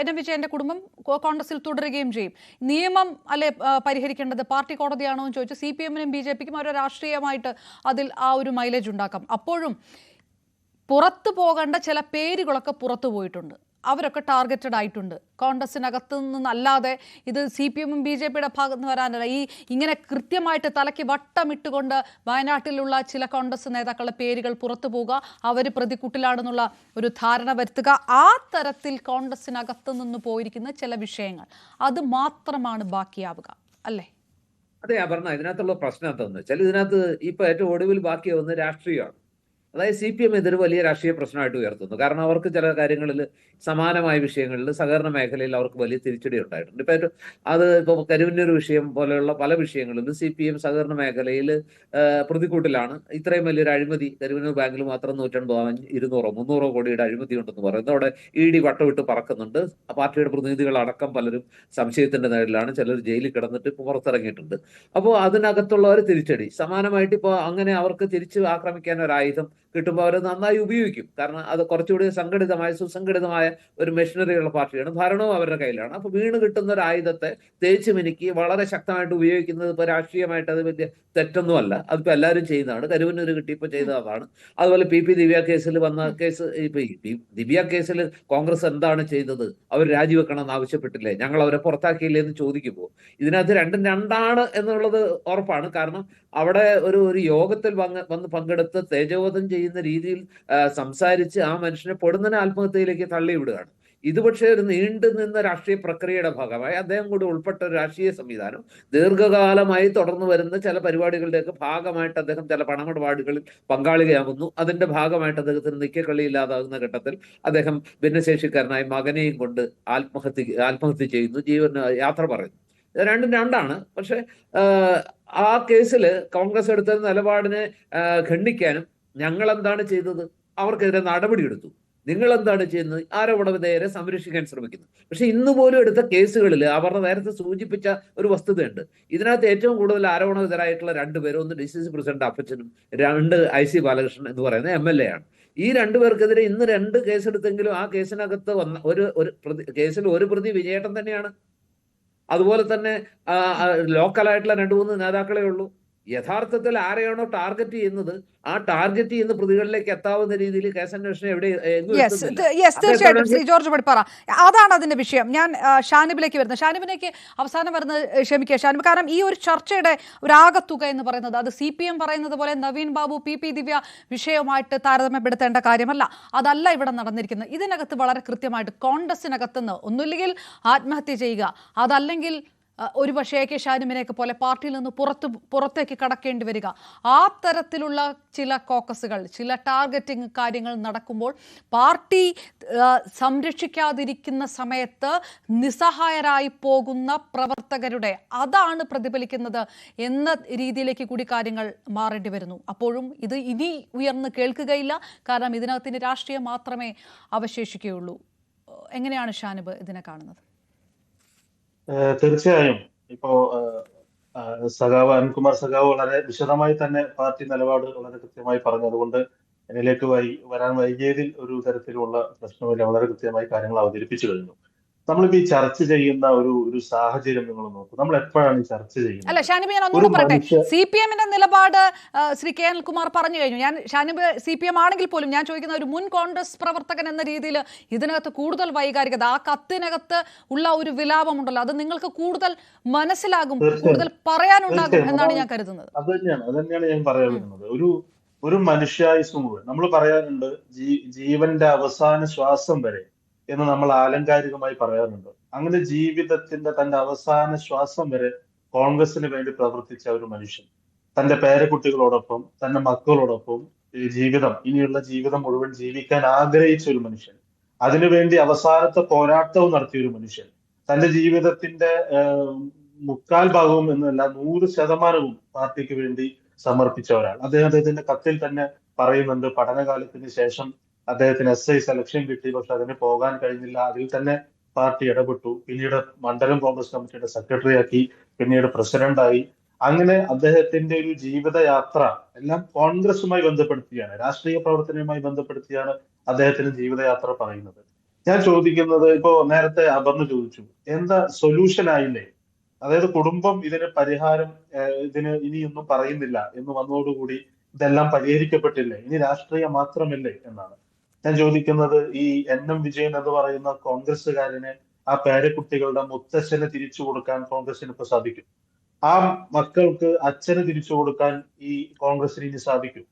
എൻ വിജയന്റെ കുടുംബം കോൺഗ്രസിൽ തുടരുകയും ചെയ്യും. നിയമം അല്ലെ പരിഹരിക്കേണ്ടത്, പാർട്ടി കോടതിയാണോ എന്ന് ചോദിച്ചു CPM-നും BJP-ക്കും ഒരു രാഷ്ട്രീയമായിട്ട് അതിൽ ആ ഒരു മൈലേജ് ഉണ്ടാക്കാം. അപ്പോഴും പുറത്തു പോകേണ്ട ചില പേരുകളൊക്കെ പുറത്തു പോയിട്ടുണ്ട്. അവരൊക്കെ ടാർഗറ്റഡ് ആയിട്ടുണ്ട്. കോൺഗ്രസിനകത്ത് നിന്നല്ലാതെ ഇത് CPM-ഉം BJP-യുടെ ഭാഗത്ത് നിന്ന് വരാനല്ല. ഇങ്ങനെ കൃത്യമായിട്ട് തലയ്ക്ക് വട്ടമിട്ടുകൊണ്ട് വയനാട്ടിലുള്ള ചില കോൺഗ്രസ് നേതാക്കളുടെ പേരുകൾ പുറത്തു പോവുക, അവർ പ്രതിക്കൂട്ടിലാണെന്നുള്ള ഒരു ധാരണ വരുത്തുക, ആ തരത്തിൽ കോൺഗ്രസിനകത്ത് നിന്ന് പോയിരിക്കുന്ന ചില വിഷയങ്ങൾ അത് മാത്രമാണ് ബാക്കിയാവുക അല്ലേ? അതെ അപർണ, ഇതിനകത്തുള്ള പ്രശ്നം എന്താണെന്ന് വെച്ചാൽ ഇതിനകത്ത് ഇപ്പൊ ഏറ്റവും ഒടുവിൽ ബാക്കിയാവുന്ന രാഷ്ട്രീയമാണ്. അതായത് CPM ഇതൊരു വലിയ രാഷ്ട്രീയ പ്രശ്നമായിട്ട് ഉയർത്തുന്നു. കാരണം അവർക്ക് ചില കാര്യങ്ങളിൽ സമാനമായ വിഷയങ്ങളിൽ സഹകരണ മേഖലയിൽ അവർക്ക് വലിയ തിരിച്ചടി ഉണ്ടായിട്ടുണ്ട്. ഇപ്പോൾ കരുവന്നൂർ വിഷയം പോലെയുള്ള പല വിഷയങ്ങളിലും CPM സഹകരണ മേഖലയിൽ പ്രതിക്കൂട്ടിലാണ്. ഇത്രയും വലിയൊരു അഴിമതി കരുവന്നൂർ ബാങ്കിൽ മാത്രം 150-200-300 കോടിയുടെ അഴിമതി ഉണ്ടെന്ന് പറയുന്നത് അവിടെ ED വട്ടമിട്ട് പറക്കുന്നുണ്ട്. പാർട്ടിയുടെ പ്രതിനിധികളടക്കം പലരും സംശയത്തിന്റെ നേരിലാണ്, ചിലർ ജയിലിൽ കിടന്നിട്ട് പുറത്തിറങ്ങിയിട്ടുണ്ട്. അപ്പോൾ അതിനകത്തുള്ള ഒരു തിരിച്ചടി സമാനമായിട്ട് ഇപ്പോൾ അങ്ങനെ അവർക്ക് തിരിച്ച് ആക്രമിക്കാൻ ഒരു ആയുധം കിട്ടുമ്പോൾ അവർ നന്നായി ഉപയോഗിക്കും. കാരണം അത് കുറച്ചുകൂടി സുസംഘടിതമായ ഒരു മെഷീനറിയുള്ള പാർട്ടിയാണ്, ഭരണവും അവരുടെ കയ്യിലാണ്. അപ്പൊ വീണ് കിട്ടുന്ന ഒരു ആയുധത്തെ തേച്ച് മിനുക്കി വളരെ ശക്തമായിട്ട് ഉപയോഗിക്കുന്നത് ഇപ്പൊ രാഷ്ട്രീയമായിട്ട് അത് വലിയ തെറ്റൊന്നും അല്ല. അതിപ്പോ എല്ലാവരും ചെയ്യുന്നതാണ്. കരുവന്നൂർ കിട്ടിയപ്പോൾ ചെയ്തതാണ്. അതുപോലെ PP ദിവ്യ കേസിൽ വന്ന കേസ്, ഇപ്പൊ ദിവ്യ കേസിൽ കോൺഗ്രസ് എന്താണ് ചെയ്തത്? അവർ രാജിവെക്കണമെന്ന് ആവശ്യപ്പെട്ടില്ലേ? ഞങ്ങൾ അവരെ പുറത്താക്കിയില്ലേ എന്ന് ചോദിക്കുമ്പോൾ ഇതിനകത്ത് രണ്ടും രണ്ടാണ് എന്നുള്ളത് ഉറപ്പാണ്. കാരണം അവിടെ ഒരു യോഗത്തിൽ വന്ന് പങ്കെടുത്ത് തേജോവധം ചെയ്യുന്ന രീതിയിൽ സംസാരിച്ച് ആ മനുഷ്യനെ പൊടുന്നനെ ആത്മഹത്യയിലേക്ക് തള്ളിവിടുകയാണ്. ഇത് പക്ഷേ ഒരു നീണ്ടു നിന്ന രാഷ്ട്രീയ പ്രക്രിയയുടെ ഭാഗമായി അദ്ദേഹം കൂടി ഉൾപ്പെട്ട ഒരു രാഷ്ട്രീയ സംവിധാനം ദീർഘകാലമായി തുടർന്നു വരുന്ന ചില പരിപാടികളുടെയൊക്കെ ഭാഗമായിട്ട് അദ്ദേഹം ചില പണമിടപാടുകളിൽ പങ്കാളിയാകുന്നു. അതിന്റെ ഭാഗമായിട്ട് അദ്ദേഹത്തിന് നിക്കക്കളിയില്ലാതാകുന്ന ഘട്ടത്തിൽ അദ്ദേഹം ഭിന്നശേഷിക്കാരനായ മകനെയും കൊണ്ട് ആത്മഹത്യ ചെയ്യുന്നു, ജീവൻ യാത്ര പറയുന്നു. രണ്ടും രണ്ടാണ്. പക്ഷെ ആ കേസിൽ കോൺഗ്രസ് എടുത്ത നിലപാടിനെ ഖണ്ഡിക്കാനും ഞങ്ങൾ എന്താണ് ചെയ്തത്, അവർക്കെതിരെ നടപടിയെടുത്തു, നിങ്ങൾ എന്താണ് ചെയ്യുന്നത്, ആരോപണവിധേയരെ സംരക്ഷിക്കാൻ ശ്രമിക്കുന്നു. പക്ഷെ ഇന്ന് പോലും എടുത്ത കേസുകളിൽ അവർ നേരത്തെ സൂചിപ്പിച്ച ഒരു വസ്തുതയുണ്ട്. ഇതിനകത്ത് ഏറ്റവും കൂടുതൽ ആരോപണവിധേയരായിട്ടുള്ള 2 പേര്, ഒന്ന് DCC പ്രസിഡന്റ് അപ്പച്ചനും 2 IC ബാലകൃഷ്ണൻ എന്ന് പറയുന്ന MLA ആണ്. ഈ 2 പേർക്കെതിരെ ഇന്ന് 2 കേസെടുത്തെങ്കിലും ആ കേസിനകത്ത് വന്ന കേസിൽ ഒരു പ്രതി വിജയേട്ടൻ തന്നെയാണ്. അതുപോലെ തന്നെ ലോക്കലായിട്ടുള്ള 2-3 നേതാക്കളെ ഉള്ളൂ. യഥാർത്ഥത്തിൽ ആരെയാണോ ടാർഗറ്റ് ചെയ്യുന്നത് ആ ടാർഗറ്റ് ചെയ്യുന്ന പ്രതികളിലേക്ക് എത്താവുന്ന രീതിയിൽ കേസന്വേഷണം തീർച്ചയായിട്ടും ശ്രീ ജോർജ് പടിപ്പാറ, അതാണ് അതിന്റെ വിഷയം. ഞാൻ ഷാനിബിലേക്ക് വരുന്നത്, ഷാനിബിലേക്ക് അവസാനം വരുന്നത് ക്ഷമിക്കുക ഷാനിബ്, കാരണം ഈ ഒരു ചർച്ചയുടെ ഒരു ആകത്തുക എന്ന് പറയുന്നത് അത് CPM പറയുന്നത് പോലെ നവീൻ ബാബു PP ദിവ്യ വിഷയവുമായിട്ട് താരതമ്യപ്പെടുത്തേണ്ട കാര്യമല്ല. അതല്ല ഇവിടെ നടന്നിരിക്കുന്നത്. ഇതിനകത്ത് വളരെ കൃത്യമായിട്ട് കോൺഗ്രസിനകത്തുനിന്ന് ഒന്നുമില്ലെങ്കിൽ ആത്മഹത്യ ചെയ്യുക, അതല്ലെങ്കിൽ ഒരുപക്ഷേ കെ ഷാനിമിനെയൊക്കെ പോലെ പാർട്ടിയിൽ നിന്ന് പുറത്തേക്ക് കടക്കേണ്ടി വരിക, ആ തരത്തിലുള്ള ചില കോക്കസുകൾ, ചില ടാർഗറ്റിംഗ് കാര്യങ്ങൾ നടക്കുമ്പോൾ പാർട്ടി സംരക്ഷിക്കാതിരിക്കുന്ന സമയത്ത് നിസ്സഹായരായി പോകുന്ന പ്രവർത്തകരുടെ അതാണ് പ്രതിഫലിക്കുന്നത് എന്ന രീതിയിലേക്ക് കൂടി കാര്യങ്ങൾ മാറേണ്ടി വരുന്നു. അപ്പോഴും ഇത് ഇനി ഉയർന്ന് കേൾക്കുകയില്ല, കാരണം ഇതിനകത്തിന് രാഷ്ട്രീയം മാത്രമേ അവശേഷിക്കുകയുള്ളൂ. എങ്ങനെയാണ് ഷാനിബ് ഇതിനെ കാണുന്നത്? തീർച്ചയായും ഇപ്പോ സഖാവ് അരുൺകുമാർ സഖാവ് വളരെ വിശദമായി തന്നെ പാർട്ടി നിലപാട് വളരെ കൃത്യമായി പറഞ്ഞു. അതുകൊണ്ട് എന്നിലേക്ക് വരാൻ വൈകിയതിൽ ഒരു തരത്തിലുള്ള പ്രശ്നമില്ല. വളരെ കൃത്യമായി കാര്യങ്ങൾ അവതരിപ്പിച്ചു കഴിഞ്ഞു. നമ്മളിപ്പോ ഈ ചർച്ച ചെയ്യുന്ന ഒരു സാഹചര്യം നിങ്ങൾ നോക്കും. നമ്മൾ എപ്പോഴാണ് ഈ ചർച്ച ചെയ്യുന്നത്? അല്ല ഷാനിബ്, ഞാൻ ഒന്നുകൂടെ പറയട്ടെ, CPM നിലപാട് ശ്രീ കെ അനിൽകുമാർ പറഞ്ഞു കഴിഞ്ഞു. ഞാൻ ഷാനിബ് CPM ആണെങ്കിൽ പോലും ഞാൻ ചോദിക്കുന്ന ഒരു മുൻ കോൺഗ്രസ് പ്രവർത്തകൻ എന്ന രീതിയിൽ ഇതിനകത്ത് കൂടുതൽ വൈകാരികത, ആ കത്തിനകത്ത് ഉള്ള ഒരു വിലാപമുണ്ടല്ലോ, അത് നിങ്ങൾക്ക് കൂടുതൽ മനസ്സിലാകും, കൂടുതൽ പറയാനുണ്ടാകും എന്നാണ് ഞാൻ കരുതുന്നത്. അത് തന്നെയാണ് ഞാൻ പറയാൻ വരുന്നത്. ഒരു മനുഷ്യായുസ് മുഴുവൻ നമ്മൾ പറയാറുണ്ട്, ജീവന്റെ അവസാന ശ്വാസം വരെ എന്ന് നമ്മൾ ആലങ്കാരികമായി പറയാറുണ്ട്. അങ്ങനെ ജീവിതത്തിന്റെ തന്റെ അവസാന ശ്വാസം വരെ കോൺഗ്രസിന് വേണ്ടി പ്രവർത്തിച്ച ഒരു മനുഷ്യൻ, തന്റെ പേരക്കുട്ടികളോടൊപ്പം തന്റെ മക്കളോടൊപ്പം ഇനിയുള്ള ജീവിതം മുഴുവൻ ജീവിക്കാൻ ആഗ്രഹിച്ച ഒരു മനുഷ്യൻ, അതിനുവേണ്ടി അവസാനത്തെ പോരാട്ടവും നടത്തിയ ഒരു മനുഷ്യൻ, തന്റെ ജീവിതത്തിന്റെ 3/4 എന്നല്ല 100% പാർട്ടിക്ക് വേണ്ടി സമർപ്പിച്ച ഒരാൾ. അദ്ദേഹത്തിന്റെ കത്തിൽ തന്നെ പറയുന്നുണ്ട്, പഠനകാലത്തിന് ശേഷം അദ്ദേഹത്തിന് SI സെലക്ഷൻ കിട്ടി, പക്ഷെ അതിന് പോകാൻ കഴിഞ്ഞില്ല. അതിൽ തന്നെ പാർട്ടി ഇടപെട്ടു. പിന്നീട് മണ്ഡലം കോൺഗ്രസ് കമ്മിറ്റിയുടെ സെക്രട്ടറി ആക്കി, പിന്നീട് പ്രസിഡന്റായി. അങ്ങനെ അദ്ദേഹത്തിന്റെ ഒരു ജീവിതയാത്ര എല്ലാം കോൺഗ്രസുമായി ബന്ധപ്പെടുത്തിയാണ്, രാഷ്ട്രീയ പ്രവർത്തനവുമായി ബന്ധപ്പെടുത്തിയാണ് അദ്ദേഹത്തിന്റെ ജീവിതയാത്ര പറയുന്നത്. ഞാൻ ചോദിക്കുന്നത്, ഇപ്പോ നേരത്തെ അപർണ ചോദിച്ചു, എന്താ സൊല്യൂഷൻ ആയില്ലേ? അതായത് കുടുംബം ഇതിന് പരിഹാരം, ഇതിന് ഇനിയൊന്നും പറയുന്നില്ല എന്ന് വന്നതോടുകൂടി ഇതെല്ലാം പരിഹരിക്കപ്പെട്ടില്ലേ, ഇനി രാഷ്ട്രീയം മാത്രമല്ലേ എന്നാണ് ഞാൻ ചോദിക്കുന്നത്. ഈ NM വിജയൻ എന്ന് പറയുന്ന കോൺഗ്രസ്സുകാരനെ, ആ പേരക്കുട്ടികളുടെ മുത്തച്ഛന് തിരിച്ചു കൊടുക്കാൻ കോൺഗ്രസിന് ഇപ്പൊ സാധിക്കും. ആ മക്കൾക്ക് അച്ഛന് തിരിച്ചു കൊടുക്കാൻ ഈ കോൺഗ്രസിന് ഇനി സാധിക്കും.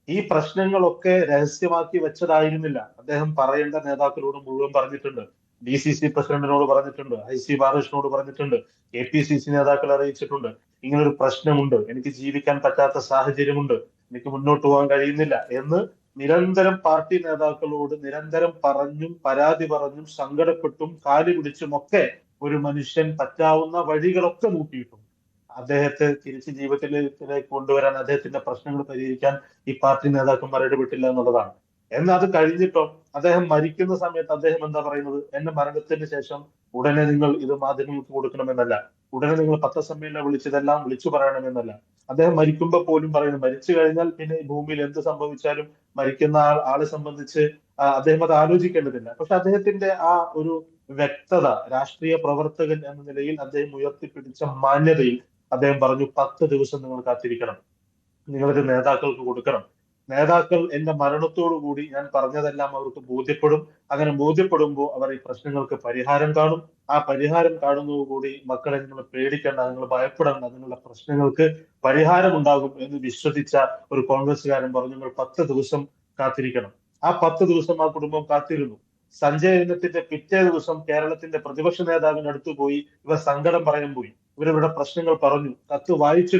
ഈ പ്രശ്നങ്ങളൊക്കെ രഹസ്യമാക്കി വെച്ചതായിരുന്നില്ല. അദ്ദേഹം പറയേണ്ട നേതാക്കളോട് മുഴുവൻ പറഞ്ഞിട്ടുണ്ട്. DCC പ്രസിഡന്റിനോട് പറഞ്ഞിട്ടുണ്ട്, IC ബാലകൃഷ്ണനോട് പറഞ്ഞിട്ടുണ്ട്, KPCC നേതാക്കളെ അറിയിച്ചിട്ടുണ്ട്. ഇങ്ങനൊരു പ്രശ്നമുണ്ട്, എനിക്ക് ജീവിക്കാൻ പറ്റാത്ത സാഹചര്യമുണ്ട്, എനിക്ക് മുന്നോട്ട് പോകാൻ കഴിയുന്നില്ല എന്ന് നിരന്തരം പാർട്ടി നേതാക്കളോട് നിരന്തരം പറഞ്ഞും പരാതി പറഞ്ഞും സങ്കടപ്പെട്ടും കാലു പിടിച്ചും ഒക്കെ ഒരു മനുഷ്യൻ പറ്റാവുന്ന വഴികളൊക്കെ നോക്കിയിട്ടും അദ്ദേഹത്തെ തിരിച്ച് ജീവിതത്തിലേക്ക് കൊണ്ടുവരാൻ, അദ്ദേഹത്തിന്റെ പ്രശ്നങ്ങൾ പരിഹരിക്കാൻ ഈ പാർട്ടി നേതാക്കന്മാർ ഇടപെട്ടില്ല എന്നുള്ളതാണ്. എന്നാൽ അത് കഴിഞ്ഞിട്ടോ അദ്ദേഹം മരിക്കുന്ന സമയത്ത് അദ്ദേഹം എന്താ പറയുന്നത്? എന്റെ മരണത്തിന് ശേഷം ഉടനെ നിങ്ങൾ ഇത് മാധ്യമങ്ങൾക്ക് കൊടുക്കണമെന്നല്ല, ഉടനെ നിങ്ങൾ പത്രസമ്മേളനം വിളിച്ചതെല്ലാം വിളിച്ചു പറയണമെന്നല്ല. അദ്ദേഹം മരിക്കുമ്പോൾ പോലും പറയുന്നു, മരിച്ചു കഴിഞ്ഞാൽ പിന്നെ ഈ ഭൂമിയിൽ എന്ത് സംഭവിച്ചാലും മരിക്കുന്ന ആളെ സംബന്ധിച്ച് അദ്ദേഹം അത് ആലോചിക്കേണ്ടതില്ല. പക്ഷെ അദ്ദേഹത്തിന്റെ ആ ഒരു വ്യക്തത, രാഷ്ട്രീയ പ്രവർത്തകൻ എന്ന നിലയിൽ അദ്ദേഹം ഉയർത്തിപ്പിടിച്ച മാന്യതയിൽ അദ്ദേഹം പറഞ്ഞു, 10 ദിവസം നിങ്ങൾ കാത്തിരിക്കണം, നിങ്ങളിത് നേതാക്കൾക്ക് കൊടുക്കണം. നേതാക്കൾ എന്റെ മരണത്തോടുകൂടി ഞാൻ പറഞ്ഞതെല്ലാം അവർക്ക് ബോധ്യപ്പെടും. അങ്ങനെ ബോധ്യപ്പെടുമ്പോൾ അവർ ഈ പ്രശ്നങ്ങൾക്ക് പരിഹാരം കാണും. ആ പരിഹാരം കാണുന്നതോടുകൂടി മക്കളെ നിങ്ങൾ പേടിക്കേണ്ട, നിങ്ങൾ ഭയപ്പെടേണ്ട, നിങ്ങളുടെ പ്രശ്നങ്ങൾക്ക് പരിഹാരം ഉണ്ടാകും എന്ന് വിശ്വസിച്ച ഒരു കോൺഗ്രസ്സുകാരൻ പറഞ്ഞു, നിങ്ങൾ 10 ദിവസം കാത്തിരിക്കണം. ആ 10 ദിവസം ആ കുടുംബം കാത്തിരുന്നു. സഞ്ജയത്തിന്റെ പിറ്റേ ദിവസം കേരളത്തിന്റെ പ്രതിപക്ഷ നേതാവിന് അടുത്ത് പോയി ഇവർ സങ്കടം പറയാൻ പോയി. ഇവരിവിടെ പ്രശ്നങ്ങൾ പറഞ്ഞു, കത്ത് വായിച്ചു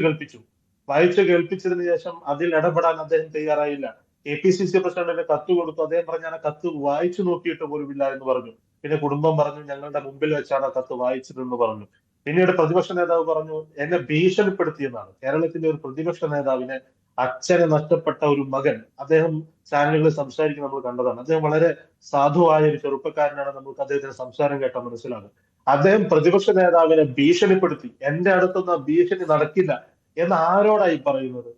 കേൾപ്പിച്ചതിന് ശേഷം അതിൽ ഇടപെടാൻ അദ്ദേഹം തയ്യാറായില്ല. KPCC പ്രസിഡന്റിന് കത്ത് കൊടുത്തു. അദ്ദേഹം പറഞ്ഞു, ഞാൻ ആ കത്ത് വായിച്ചു നോക്കിയിട്ട് പോലുമില്ല എന്ന് പറഞ്ഞു. പിന്നെ കുടുംബം പറഞ്ഞു, ഞങ്ങളുടെ മുമ്പിൽ വെച്ചാണ് ആ കത്ത് വായിച്ചതെന്ന് പറഞ്ഞു. പിന്നീട് പ്രതിപക്ഷ നേതാവ് പറഞ്ഞു, എന്നെ ഭീഷണിപ്പെടുത്തിയെന്നാണ്. കേരളത്തിന്റെ ഒരു പ്രതിപക്ഷ നേതാവിനെ, അച്ഛനെ നഷ്ടപ്പെട്ട ഒരു മകൻ, അദ്ദേഹം ചാനലുകളിൽ സംസാരിക്കുന്ന നമ്മൾ കണ്ടതാണ്. അദ്ദേഹം വളരെ സാധുവായ ഒരു ചെറുപ്പക്കാരനാണ്. നമുക്ക് അദ്ദേഹത്തിന്റെ സംസാരം കേട്ടാൽ മനസ്സിലാകും. അദ്ദേഹം പ്രതിപക്ഷ നേതാവിനെ ഭീഷണിപ്പെടുത്തി. എന്റെ അടുത്തൊന്നും ഭീഷണി നടക്കില്ല എന്ന് ആരോടായി പറയുന്നത്?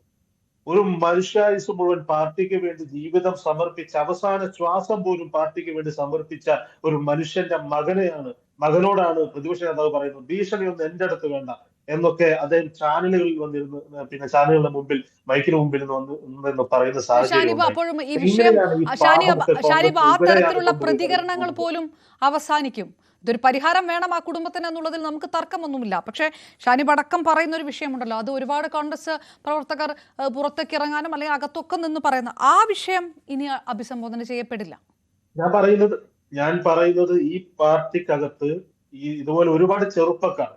ഒരു മനുഷ്യായുസ് മുഴുവൻ പാർട്ടിക്ക് വേണ്ടി ജീവിതം സമർപ്പിച്ച, അവസാന ശ്വാസം പോലും പാർട്ടിക്ക് വേണ്ടി സമർപ്പിച്ച ഒരു മനുഷ്യന്റെ മകനോടാണ് പ്രതിപക്ഷ നേതാവ് പറയുന്നത്, ഭീഷണിയൊന്നും എന്റെ അടുത്ത് വേണ്ട എന്നൊക്കെ അദ്ദേഹം ചാനലുകളിൽ വന്നിരുന്നു, പിന്നെ ചാനലുകളുടെ മുമ്പിൽ, മൈക്കിന് മുമ്പിൽ നിന്ന് പറയുന്ന സാഹചര്യം. ആ തരത്തിലുള്ള പ്രതികരണങ്ങൾ പോലും അവസാനിക്കും. ഇതൊരു പരിഹാരം വേണം ആ കുടുംബത്തിന് എന്നുള്ളതിൽ നമുക്ക് തർക്കമൊന്നുമില്ല. പക്ഷേ ഷാനിബ് അടക്കം പറയുന്ന ഒരു വിഷയമുണ്ടല്ലോ, അത് ഒരുപാട് കോൺഗ്രസ് പ്രവർത്തകർ പുറത്തേക്ക് ഇറങ്ങാനും അല്ലെങ്കിൽ അകത്തൊക്കെ നിന്ന് പറയുന്ന ആ വിഷയം ഇനി അഭിസംബോധന ചെയ്യപ്പെടില്ല. ഞാൻ പറയുന്നത് ഈ പാർട്ടിക്കകത്ത് ഇതുപോലെ ഒരുപാട് ചെറുപ്പക്കാർ,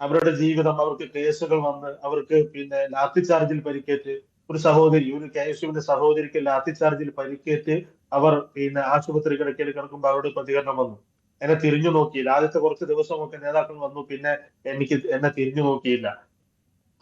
അവരുടെ ജീവിതം, അവർക്ക് കേസുകൾ വന്ന്, അവർക്ക് പിന്നെ ലാത്തിച്ചാർജിൽ പരിക്കേറ്റ്, ഒരു സഹോദരി, ഒരു KSUവിന്റെ സഹോദരിക്ക് ലാത്തിച്ചാർജിൽ പരിക്കേറ്റ് അവർ പിന്നെ ആശുപത്രി കിടക്കുമ്പോൾ അവരുടെ പ്രതികരണം വന്നു. എന്നെ തിരിഞ്ഞു നോക്കിയില്ല. ആദ്യത്തെ കുറച്ച് ദിവസമൊക്കെ നേതാക്കൾ വന്നു, പിന്നെ എന്നെ തിരിഞ്ഞു നോക്കിയില്ല.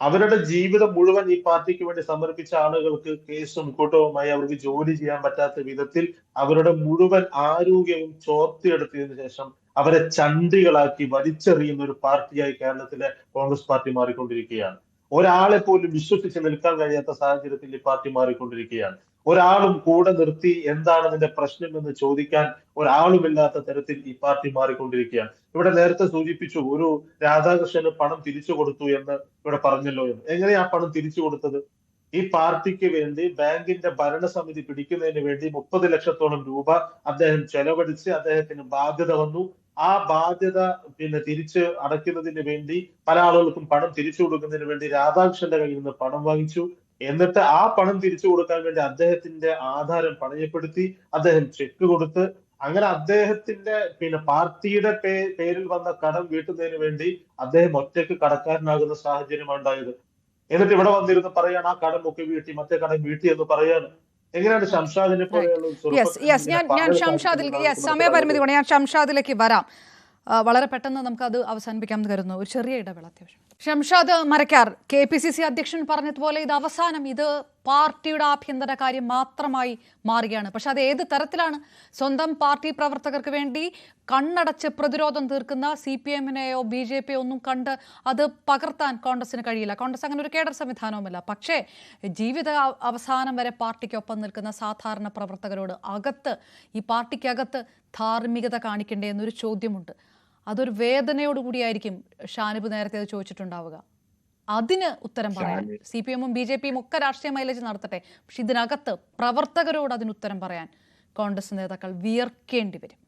അവരുടെ ജീവിതം മുഴുവൻ ഈ പാർട്ടിക്ക് വേണ്ടി സമർപ്പിച്ച ആളുകൾക്ക് കേസും കൂട്ടവുമായി അവർക്ക് ജോലി ചെയ്യാൻ പറ്റാത്ത വിധത്തിൽ അവരുടെ മുഴുവൻ ആരോഗ്യവും ചോർത്തിയെടുത്തതിനു ശേഷം അവരെ ചണ്ടികളാക്കി വലിച്ചെറിയുന്ന ഒരു പാർട്ടിയായി കേരളത്തിലെ കോൺഗ്രസ് പാർട്ടി മാറിക്കൊണ്ടിരിക്കുകയാണ്. ഒരാളെ പോലും വിശ്വസിച്ച് നിൽക്കാൻ കഴിയാത്ത സാഹചര്യത്തിൽ ഈ പാർട്ടി മാറിക്കൊണ്ടിരിക്കുകയാണ്. ഒരാളും കൂടെ നിർത്തി എന്താണ് നിന്റെ പ്രശ്നം എന്ന് ചോദിക്കാൻ ഒരാളുമില്ലാത്ത തരത്തിൽ ഈ പാർട്ടി മാറിക്കൊണ്ടിരിക്കുകയാണ്. ഇവിടെ നേരത്തെ സൂചിപ്പിച്ചു, ഒരു രാധാകൃഷ്ണന് പണം തിരിച്ചു കൊടുത്തു എന്ന് ഇവിടെ പറഞ്ഞല്ലോ എന്ന്. എങ്ങനെയാ പണം തിരിച്ചു കൊടുത്തത്? ഈ പാർട്ടിക്ക് വേണ്ടി ബാങ്കിന്റെ ഭരണസമിതി പിടിക്കുന്നതിന് വേണ്ടി 30 ലക്ഷത്തോളം രൂപ അദ്ദേഹം ചെലവഴിച്ച് അദ്ദേഹത്തിന് ബാധ്യത വന്നു. ആ ബാധ്യത പിന്നെ തിരിച്ച് അടയ്ക്കുന്നതിന് വേണ്ടി പല ആളുകൾക്കും പണം തിരിച്ചു കൊടുക്കുന്നതിന് വേണ്ടി രാധാകൃഷ്ണന്റെ കയ്യിൽ നിന്ന് പണം വാങ്ങിച്ചു. എന്നിട്ട് ആ പണം തിരിച്ചു കൊടുക്കാൻ വേണ്ടി അദ്ദേഹത്തിന്റെ ആധാരം പണയപ്പെടുത്തി അദ്ദേഹം ചെക്ക് കൊടുത്ത്, അങ്ങനെ അദ്ദേഹത്തിന്റെ പിന്നെ പാർട്ടിയുടെ പേരിൽ വന്ന കടം വീട്ടുന്നതിന് വേണ്ടി അദ്ദേഹം ഒറ്റയ്ക്ക് കടക്കാരനാകുന്ന സാഹചര്യമാണ് ഉണ്ടായത്. എന്നിട്ട് ഇവിടെ വന്നിരുന്ന് പറയാണ് ആ കടം ഒക്കെ വീട്ടി, മറ്റേ കടം വീട്ടി എന്ന് പറയാണ്. എങ്ങനെയാണ് ഷംഷാദിനെ പോലെയുള്ള ഞാൻ സമയപരിമിതി കൊണ്ട് ഞാൻ ഷംഷാദിലേക്ക് വരാം. വളരെ പെട്ടെന്ന് നമുക്കത് അവസാനിപ്പിക്കാമെന്ന് കരുതുന്നു. ഒരു ചെറിയ ഇടവേള അത്യാവശ്യം. ഷംഷാദ് മരക്കാർ, KPCC അധ്യക്ഷൻ പറഞ്ഞതുപോലെ ഇത് അവസാനം ഇത് പാർട്ടിയുടെ ആഭ്യന്തര കാര്യം മാത്രമായി മാറുകയാണ്. പക്ഷെ അത് ഏത് തരത്തിലാണ്? സ്വന്തം പാർട്ടി പ്രവർത്തകർക്ക് വേണ്ടി കണ്ണടച്ച് പ്രതിരോധം തീർക്കുന്ന CPM-നെയോ BJP-യോ ഒന്നും കണ്ട് അത് പകർത്താൻ കോൺഗ്രസിന് കഴിയില്ല. കോൺഗ്രസ് അങ്ങനെ ഒരു കേഡർ സംവിധാനവുമില്ല. പക്ഷേ ജീവിത അവസാനം വരെ പാർട്ടിക്കൊപ്പം നിൽക്കുന്ന സാധാരണ പ്രവർത്തകരോട് ഈ പാർട്ടിക്കകത്ത് ധാർമ്മികത കാണിക്കേണ്ടേ എന്നൊരു ചോദ്യമുണ്ട്. അതൊരു വേദനയോടുകൂടിയായിരിക്കും ഷാനിബ് നേരത്തെ അത് ചോദിച്ചിട്ടുണ്ടാവുക. അതിന് ഉത്തരം പറയാൻ CPM-ഉം BJP-യും ഒക്കെ രാഷ്ട്രീയ മൈലേജ് നടത്തട്ടെ, പക്ഷെ ഇതിനകത്ത് പ്രവർത്തകരോട് അതിന് ഉത്തരം പറയാൻ കോൺഗ്രസ് നേതാക്കൾ വിയർക്കേണ്ടി വരും.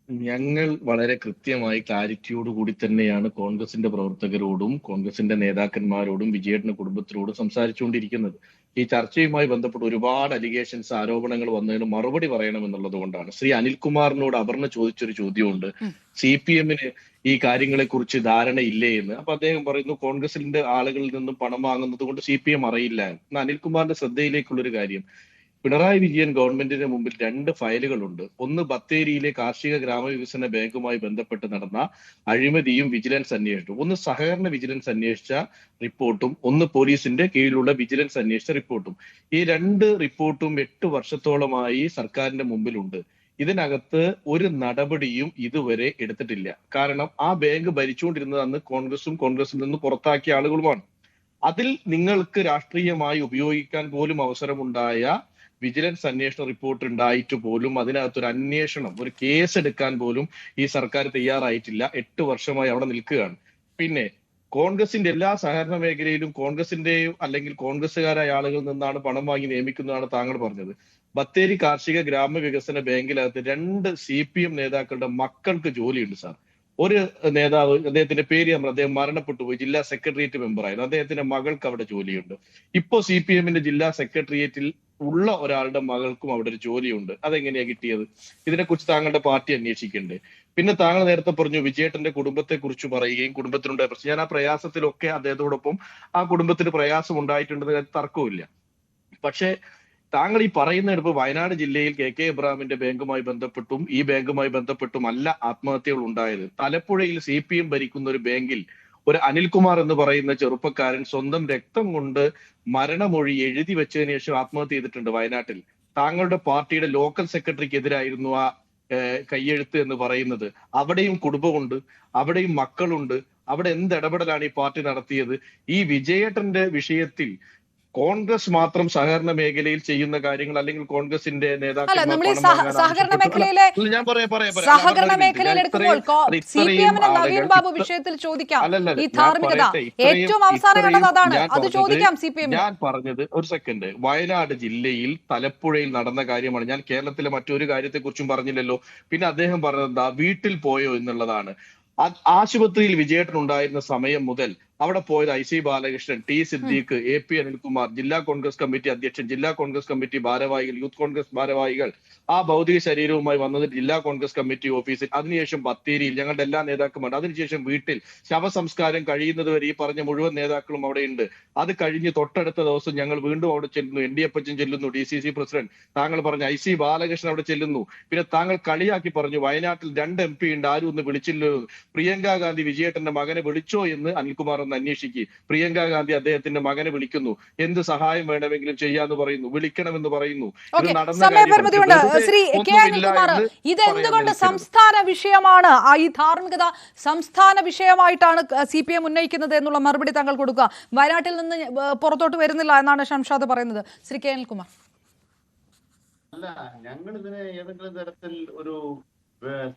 ഞങ്ങൾ വളരെ കൃത്യമായി ക്ലാരിറ്റിയോട് കൂടി തന്നെയാണ് കോൺഗ്രസിന്റെ പ്രവർത്തകരോടും കോൺഗ്രസിന്റെ നേതാക്കന്മാരോടും വിജയേട്ടന്റെ കുടുംബത്തിനോടും സംസാരിച്ചുകൊണ്ടിരിക്കുന്നത്. ഈ ചർച്ചയുമായി ബന്ധപ്പെട്ട് ഒരുപാട് അലിഗേഷൻസ്, ആരോപണങ്ങൾ വന്നതിന് മറുപടി പറയണമെന്നുള്ളത് കൊണ്ടാണ്. ശ്രീ അനിൽകുമാറിനോട് അപർണ ചോദിച്ചൊരു ചോദ്യമുണ്ട്, CPM-ന് ഈ കാര്യങ്ങളെ കുറിച്ച് ധാരണയില്ലേ എന്ന്. അപ്പൊ അദ്ദേഹം പറയുന്നു കോൺഗ്രസിന്റെ ആളുകളിൽ നിന്നും പണം വാങ്ങുന്നത് കൊണ്ട് CPM അറിയില്ല എന്ന്. അനിൽകുമാറിന്റെ ശ്രദ്ധയിലേക്കുള്ളൊരു കാര്യം, പിണറായി വിജയൻ ഗവൺമെന്റിന് മുമ്പിൽ 2 ഫയലുകളുണ്ട്. ഒന്ന് ബത്തേരിയിലെ കാർഷിക ഗ്രാമവികസന ബാങ്കുമായി ബന്ധപ്പെട്ട് നടന്ന അഴിമതിയും വിജിലൻസ് അന്വേഷണവും. ഒന്ന് സഹകരണ വിജിലൻസ് അന്വേഷിച്ച റിപ്പോർട്ടും ഒന്ന് പോലീസിന്റെ കീഴിലുള്ള വിജിലൻസ് അന്വേഷിച്ച റിപ്പോർട്ടും. ഈ 2 റിപ്പോർട്ടും 8 വർഷത്തോളമായി സർക്കാരിന്റെ മുമ്പിലുണ്ട്. ഇതിനകത്ത് ഒരു നടപടിയും ഇതുവരെ എടുത്തിട്ടില്ല. കാരണം ആ ബാങ്ക് ഭരിച്ചുകൊണ്ടിരുന്നത് അന്ന് കോൺഗ്രസും കോൺഗ്രസിൽ നിന്ന് പുറത്താക്കിയ ആളുകളുമാണ്. അതിൽ നിങ്ങൾക്ക് രാഷ്ട്രീയമായി ഉപയോഗിക്കാൻ പോലും അവസരമുണ്ടായ വിജിലൻസ് അന്വേഷണ റിപ്പോർട്ട് ഉണ്ടായിട്ട് പോലും അതിനകത്തൊരു അന്വേഷണം, ഒരു കേസ് എടുക്കാൻ പോലും ഈ സർക്കാർ തയ്യാറായിട്ടില്ല. 8 വർഷമായി അവിടെ നിൽക്കുകയാണ്. പിന്നെ കോൺഗ്രസിന്റെ എല്ലാ സഹകരണ മേഖലയിലും കോൺഗ്രസിന്റെയും അല്ലെങ്കിൽ കോൺഗ്രസ്സുകാരായ ആളുകളിൽ നിന്നാണ് പണം വാങ്ങി നിയമിക്കുന്നതാണ് താങ്കൾ പറഞ്ഞത്. ബത്തേരി കാർഷിക ഗ്രാമവികസന ബാങ്കിനകത്ത് 2 CPM നേതാക്കളുടെ മക്കൾക്ക് ജോലിയുണ്ട് സാർ. ഒരു നേതാവ്, അദ്ദേഹത്തിന്റെ പേര് അദ്ദേഹം മരണപ്പെട്ടു പോയി, ജില്ലാ സെക്രട്ടേറിയറ്റ് മെമ്പറായിരുന്നു. അദ്ദേഹത്തിന്റെ മകൾക്ക് അവിടെ ജോലിയുണ്ട്. ഇപ്പോ CPM-ന്റെ ജില്ലാ സെക്രട്ടേറിയറ്റിൽ ഉള്ള ഒരാളുടെ മകൾക്കും അവിടെ ഒരു ജോലിയുണ്ട്. അതെങ്ങനെയാ കിട്ടിയത്? ഇതിനെക്കുറിച്ച് താങ്കളുടെ പാർട്ടി അന്വേഷിക്കണ്ടേ? പിന്നെ താങ്കൾ നേരത്തെ പറഞ്ഞു വിജയേട്ടന്റെ കുടുംബത്തെ കുറിച്ച് പറയുകയും കുടുംബത്തിനുണ്ടായ പ്രശ്നം. ഞാൻ ആ പ്രയാസത്തിലൊക്കെ അദ്ദേഹത്തോടൊപ്പം ആ കുടുംബത്തിന് പ്രയാസം ഉണ്ടായിട്ടുണ്ടെന്ന് തർക്കമില്ല. പക്ഷേ താങ്കൾ ഈ പറയുന്ന ഇപ്പൊ വയനാട് ജില്ലയിൽ KK ഇബ്രാഹിമിന്റെ ബാങ്കുമായി ബന്ധപ്പെട്ടും ഈ ബാങ്കുമായി ബന്ധപ്പെട്ടും അല്ല ആത്മഹത്യകൾ ഉണ്ടായത്. തലപ്പുഴയിൽ CPM ഭരിക്കുന്ന ഒരു ബാങ്കിൽ ഒരു അനിൽകുമാർ എന്ന് പറയുന്ന ചെറുപ്പക്കാരൻ സ്വന്തം രക്തം കൊണ്ട് മരണമൊഴി എഴുതി വെച്ചതിന് ശേഷം ആത്മഹത്യ ചെയ്തിട്ടുണ്ട് വയനാട്ടിൽ. താങ്കളുടെ പാർട്ടിയുടെ ലോക്കൽ സെക്രട്ടറിക്കെതിരായിരുന്നു ആ കയ്യെഴുത്ത് എന്ന് പറയുന്നത്. അവിടെയും കുടുംബമുണ്ട്, അവിടെയും മക്കളുണ്ട്. അവിടെ എന്ത് ഇടപെടലാണ് ഈ പാർട്ടി നടത്തിയത്? ഈ വിജയേട്ടന്റെ വിഷയത്തിൽ കോൺഗ്രസ് മാത്രം സഹകരണ മേഖലയിൽ ചെയ്യുന്ന കാര്യങ്ങൾ അല്ലെങ്കിൽ കോൺഗ്രസിന്റെ നേതാക്കൾ സഹകരണ മേഖലയിൽ എടുക്കുമ്പോൾ CPM-ന് നവീൻ ബാബു വിഷയത്തിൽ ചോദിക്കാം. ഈ ധാർമ്മികത ഏറ്റവും അവസാനം കണ്ടത് അതാണ്. അത് ചോദിക്കാം CPM. ഞാൻ പറഞ്ഞത് ഒരു സെക്കൻഡ്, വയനാട് ജില്ലയിൽ തലപ്പുഴയിൽ നടന്ന കാര്യമാണ്. ഞാൻ കേരളത്തിലെ മറ്റൊരു കാര്യത്തെ കുറിച്ചും പറഞ്ഞില്ലല്ലോ. പിന്നെ അദ്ദേഹം പറഞ്ഞത് എന്താ, വീട്ടിൽ പോയോ എന്നുള്ളതാണ്. ആശുപത്രിയിൽ വിജയേട്ടൻ ഉണ്ടായിരുന്ന സമയം മുതൽ അവിടെ പോയത് IC Balakrishnan, T Siddique, AP Anilkumar, ജില്ലാ കോൺഗ്രസ് കമ്മിറ്റി അധ്യക്ഷൻ, ജില്ലാ കോൺഗ്രസ് കമ്മിറ്റി ഭാരവാഹികൾ, യൂത്ത് കോൺഗ്രസ് ഭാരവാഹികൾ, ആ ഭൗതിക ശരീരവുമായി വന്നത് ജില്ലാ കോൺഗ്രസ് കമ്മിറ്റി ഓഫീസിൽ, അതിനുശേഷം ബത്തേരിയിൽ ഞങ്ങളുടെ എല്ലാ നേതാക്കളുമുണ്ട്, അതിനുശേഷം വീട്ടിൽ ശവസംസ്കാരം കഴിയുന്നത് വരെ ഈ പറഞ്ഞ മുഴുവൻ നേതാക്കളും അവിടെയുണ്ട്. അത് കഴിഞ്ഞ് തൊട്ടടുത്ത ദിവസം ഞങ്ങൾ വീണ്ടും അവിടെ ചെല്ലുന്നു. ND അപ്പച്ചൻ ചെല്ലുന്നു, DCC പ്രസിഡന്റ്, താങ്കൾ പറഞ്ഞ IC ബാലകൃഷ്ണൻ അവിടെ ചെല്ലുന്നു. പിന്നെ താങ്കൾ കളിയാക്കി പറഞ്ഞു വയനാട്ടിൽ 2 MP ഉണ്ട്, ആരും ഒന്ന് വിളിച്ചില്ലോ. പ്രിയങ്ക ഗാന്ധി വിജയേട്ടന്റെ മകനെ വിളിച്ചോ എന്ന് അനിൽകുമാർ ഒന്ന് അന്വേഷിക്കുക. പ്രിയങ്ക ഗാന്ധി അദ്ദേഹത്തിന്റെ മകനെ വിളിക്കുന്നു, എന്ത് സഹായം വേണമെങ്കിലും ചെയ്യാന്ന് പറയുന്നു, വിളിക്കണമെന്ന് പറയുന്നു. ഇത് നടന്ന ശ്രീ കെ അനിൽകുമാർ, ഇതെന്തുകൊണ്ട് സംസ്ഥാന വിഷയമാണ്, ഈ ധാർമ്മികത സംസ്ഥാന വിഷയമായിട്ടാണ് CPM ഉന്നയിക്കുന്നത് എന്നുള്ള മറുപടി താങ്കൾ കൊടുക്കുക. വയനാട്ടിൽ നിന്ന് പുറത്തോട്ട് വരുന്നില്ല എന്നാണ് ഷംഷാദ് പറയുന്നത്. ശ്രീ കെ അനിൽകുമാർ. അല്ല, ഞങ്ങൾ ഇതിനെ ഏതെങ്കിലും തരത്തിൽ ഒരു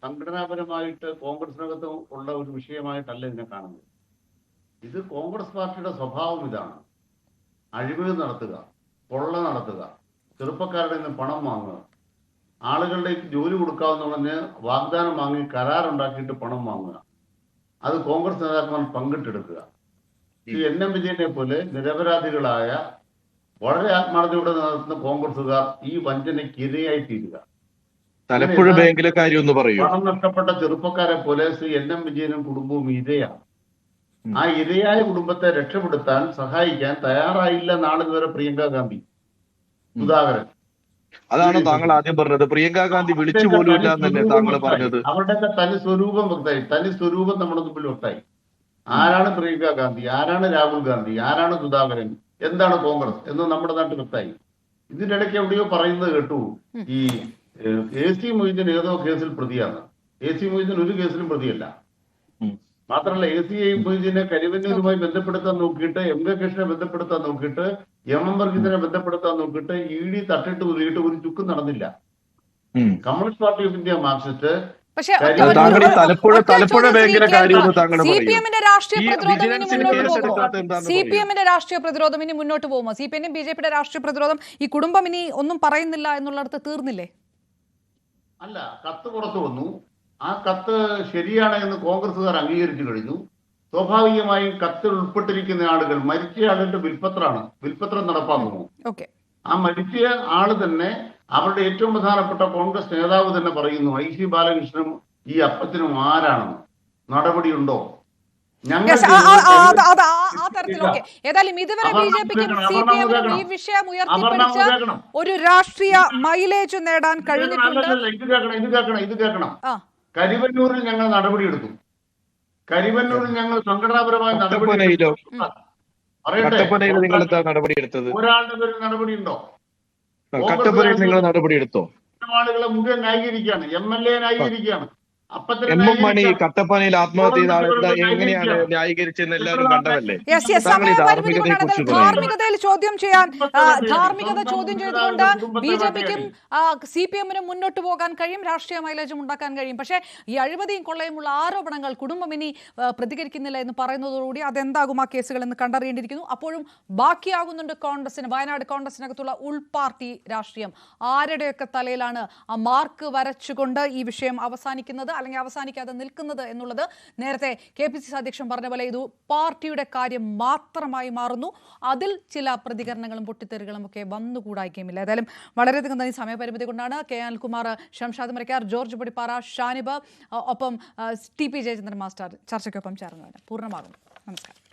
സംഘടനാപരമായിട്ട് കോൺഗ്രസിനകത്ത് ഉള്ള ഒരു വിഷയമായിട്ടല്ല ഇതിനെ കാണുന്നത്. ഇത് കോൺഗ്രസ് പാർട്ടിയുടെ സ്വഭാവം ഇതാണ്: അഴിമതി നടത്തുക, കൊള്ള നടത്തുക, ചെറുപ്പക്കാരുടെ നിന്ന് പണം വാങ്ങുക, ആളുകളുടെ ജോലി കൊടുക്കാമെന്ന് പറഞ്ഞ് വാഗ്ദാനം വാങ്ങി കരാറുണ്ടാക്കിയിട്ട് പണം വാങ്ങുക, അത് കോൺഗ്രസ് നേതാക്കന്മാർ പങ്കിട്ടെടുക്കുക. NM വിജയനെ പോലെ നിരപരാധികളായ വളരെ ആത്മാർത്ഥതയോടെ നടത്തുന്ന കോൺഗ്രസുകാർ ഈ വഞ്ചനയ്ക്ക് ഇരയായി തീരുക. തലപ്പുഴ ബാങ്കിലെ കാര്യം ഒന്ന് പറയൂ. പണം നഷ്ടപ്പെട്ട ചെറുപ്പക്കാരെ പോലെ NM വിജയനും കുടുംബവും ഇരയാണ്. ആ ഇരയായ കുടുംബത്തെ രക്ഷപ്പെടുത്താൻ സഹായിക്കാൻ തയ്യാറായില്ല നാളിതുവരെ പ്രിയങ്ക ഗാന്ധി, സുധാകരൻ. അതാണ് താങ്കൾ ആദ്യം പറഞ്ഞത്. പ്രിയങ്ക ഗാന്ധി വിളിച്ചു പോലും ഇല്ല എന്നല്ലേ താങ്കൾ പറഞ്ഞത്. അവരുടെയൊക്കെ തനി സ്വരൂപം വ്യക്തമായി, തനി സ്വരൂപം നമ്മുടെ മുമ്പിൽ വ്യക്തമായി. ആരാണ് പ്രിയങ്ക ഗാന്ധി, ആരാണ് രാഹുൽ ഗാന്ധി, ആരാണ് സുധാകരൻ, എന്താണ് കോൺഗ്രസ് എന്ന് നമ്മുടെ നാട്ടിൽ വ്യക്തമായി. ഇതിന്റെ ഇടയ്ക്ക് എവിടെയോ പറയുന്നത് കേട്ടു, ഈ AC മൊയ്തീൻ ഏതോ കേസിൽ പ്രതിയാണ്. AC മൊയ്തീൻ ഒരു കേസിലും പ്രതിയല്ല. മാത്രമല്ല, AC മൊയ്തീനെ കരിവന്നൂരുമായി ബന്ധപ്പെടുത്താൻ നോക്കിയിട്ട്, MK കൃഷ്ണനെ ബന്ധപ്പെടുത്താൻ നോക്കിയിട്ട്, MM വർഗീസിനെ ബന്ധപ്പെടുത്താൻ നോക്കിയിട്ട് ED തട്ടിട്ട് ഉരുകിയിട്ട് ഒരു ചുക്കും നടന്നില്ല. Communist party of India Marxist Thalappuzha ബാങ്കിലെ കാര്യം താങ്കൾ CPMന്റെ രാഷ്ട്രീയ പ്രതിരോധം ഇനി മുന്നോട്ട് പോകുമോ? CPM BJPയുടെ രാഷ്ട്രീയ പ്രതിരോധം, ഈ കുടുംബം ഇനി ഒന്നും പറയുന്നില്ല എന്നുള്ളിടത്ത് തീർന്നില്ലേ? അല്ല, കത്ത് പുറത്തു വന്നു. ആ കത്ത് ശരിയാണ് എന്ന് കോൺഗ്രസുകാർ അംഗീകരിച്ചു കഴിഞ്ഞു. സ്വാഭാവികമായും കത്തിൽ ഉൾപ്പെട്ടിരിക്കുന്ന ആളുകൾ മരിച്ച ആളുകളുടെ വിൽപത്രം നടപ്പാക്കുമോ? ആ മരിച്ച ആള് തന്നെ അവരുടെ ഏറ്റവും പ്രധാനപ്പെട്ട കോൺഗ്രസ് നേതാവ് തന്നെ പറയുന്നു IC ബാലകൃഷ്ണനും ഈ അപ്പച്ചനും ആരാണെന്ന്. നടപടിയുണ്ടോ? ഈ വിഷയം ഉയർത്തിപ്പിടിച്ച് ഒരു രാഷ്ട്രീയ മൈലേജ് നേടാൻ കഴിഞ്ഞിട്ടുണ്ട്. ഇത് കേൾക്കണം. കരിവന്നൂരിൽ ഞങ്ങൾ നടപടിയെടുത്തു. കരിവന്നൂരിൽ ഞങ്ങൾ സംഘടനാപരമായ നടപടിയെടുത്തു. ഒരാളുടെ പേരിൽ നടപടിയുണ്ടോ? കട്ടപ്പനയിൽ നിങ്ങൾ നടപടിയെടുത്തോ? ആളുകളെ മുഴുവൻ ന്യായീകരിക്കുകയാണ്, MLA ന്യായീകരിക്കുകയാണ്. MM മണി കട്ടപ്പനയിൽ ആത്മഹത്യ ചെയ്ത ആളുടെ എങ്ങനെയാണ് ന്യായീകരിച്ചെന്ന് എല്ലാവരും കണ്ടതല്ലേ? ധാർമ്മികതയിൽ ചോദ്യം ചെയ്യാൻ, ധാർമ്മികത ചോദ്യം ചെയ്തുകൊണ്ട് BJPക്കും CPMനും മുന്നോട്ട് പോകാൻ കഴിയും, രാഷ്ട്രീയ മൈലേജും ഉണ്ടാക്കാൻ കഴിയും. പക്ഷേ ഈ അഴിമതിയും കൊള്ളയുമുള്ള ആരോപണങ്ങൾ കുടുംബം ഇനി പ്രതികരിക്കുന്നില്ല എന്ന് പറയുന്നതോടുകൂടി അതെന്താകും ആ കേസുകൾ എന്ന് കണ്ടറിയേണ്ടിയിരിക്കുന്നു. അപ്പോഴും ബാക്കിയാകുന്നുണ്ട് കോൺഗ്രസിന്, വയനാട് കോൺഗ്രസിനകത്തുള്ള ഉൾപാർട്ടി രാഷ്ട്രീയം. ആരുടെയൊക്കെ തലയിലാണ് ആ മാർക്ക് വരച്ചുകൊണ്ട് ഈ വിഷയം അവസാനിക്കുന്നത് അല്ലെങ്കിൽ അവസാനിക്കാതെ നിൽക്കുന്നത് എന്നുള്ളത് നേരത്തെ KPCC അധ്യക്ഷൻ പറഞ്ഞ പോലെ ഇത് പാർട്ടിയുടെ കാര്യം മാത്രമായി മാറുന്നു. അതിൽ ചില പ്രതികരണങ്ങളും പൊട്ടിത്തെറികളും ഒക്കെ വന്നുകൂടായിക്കുമില്ല. ഏതായാലും വളരെയധികം നന്ദി. സമയപരിമിതി കൊണ്ടാണ് കെ അനിൽകുമാർ, ഷംഷാദ് മരക്കാർ, ജോർജ് പൊടിപ്പാറ, ഷാനിബ്, ഒപ്പം TP ജയചന്ദ്രൻ മാസ്റ്റർ ചർച്ചയ്ക്കൊപ്പം ചേർന്നതിന് പൂർണ്ണമാകുന്നു. നമസ്കാരം.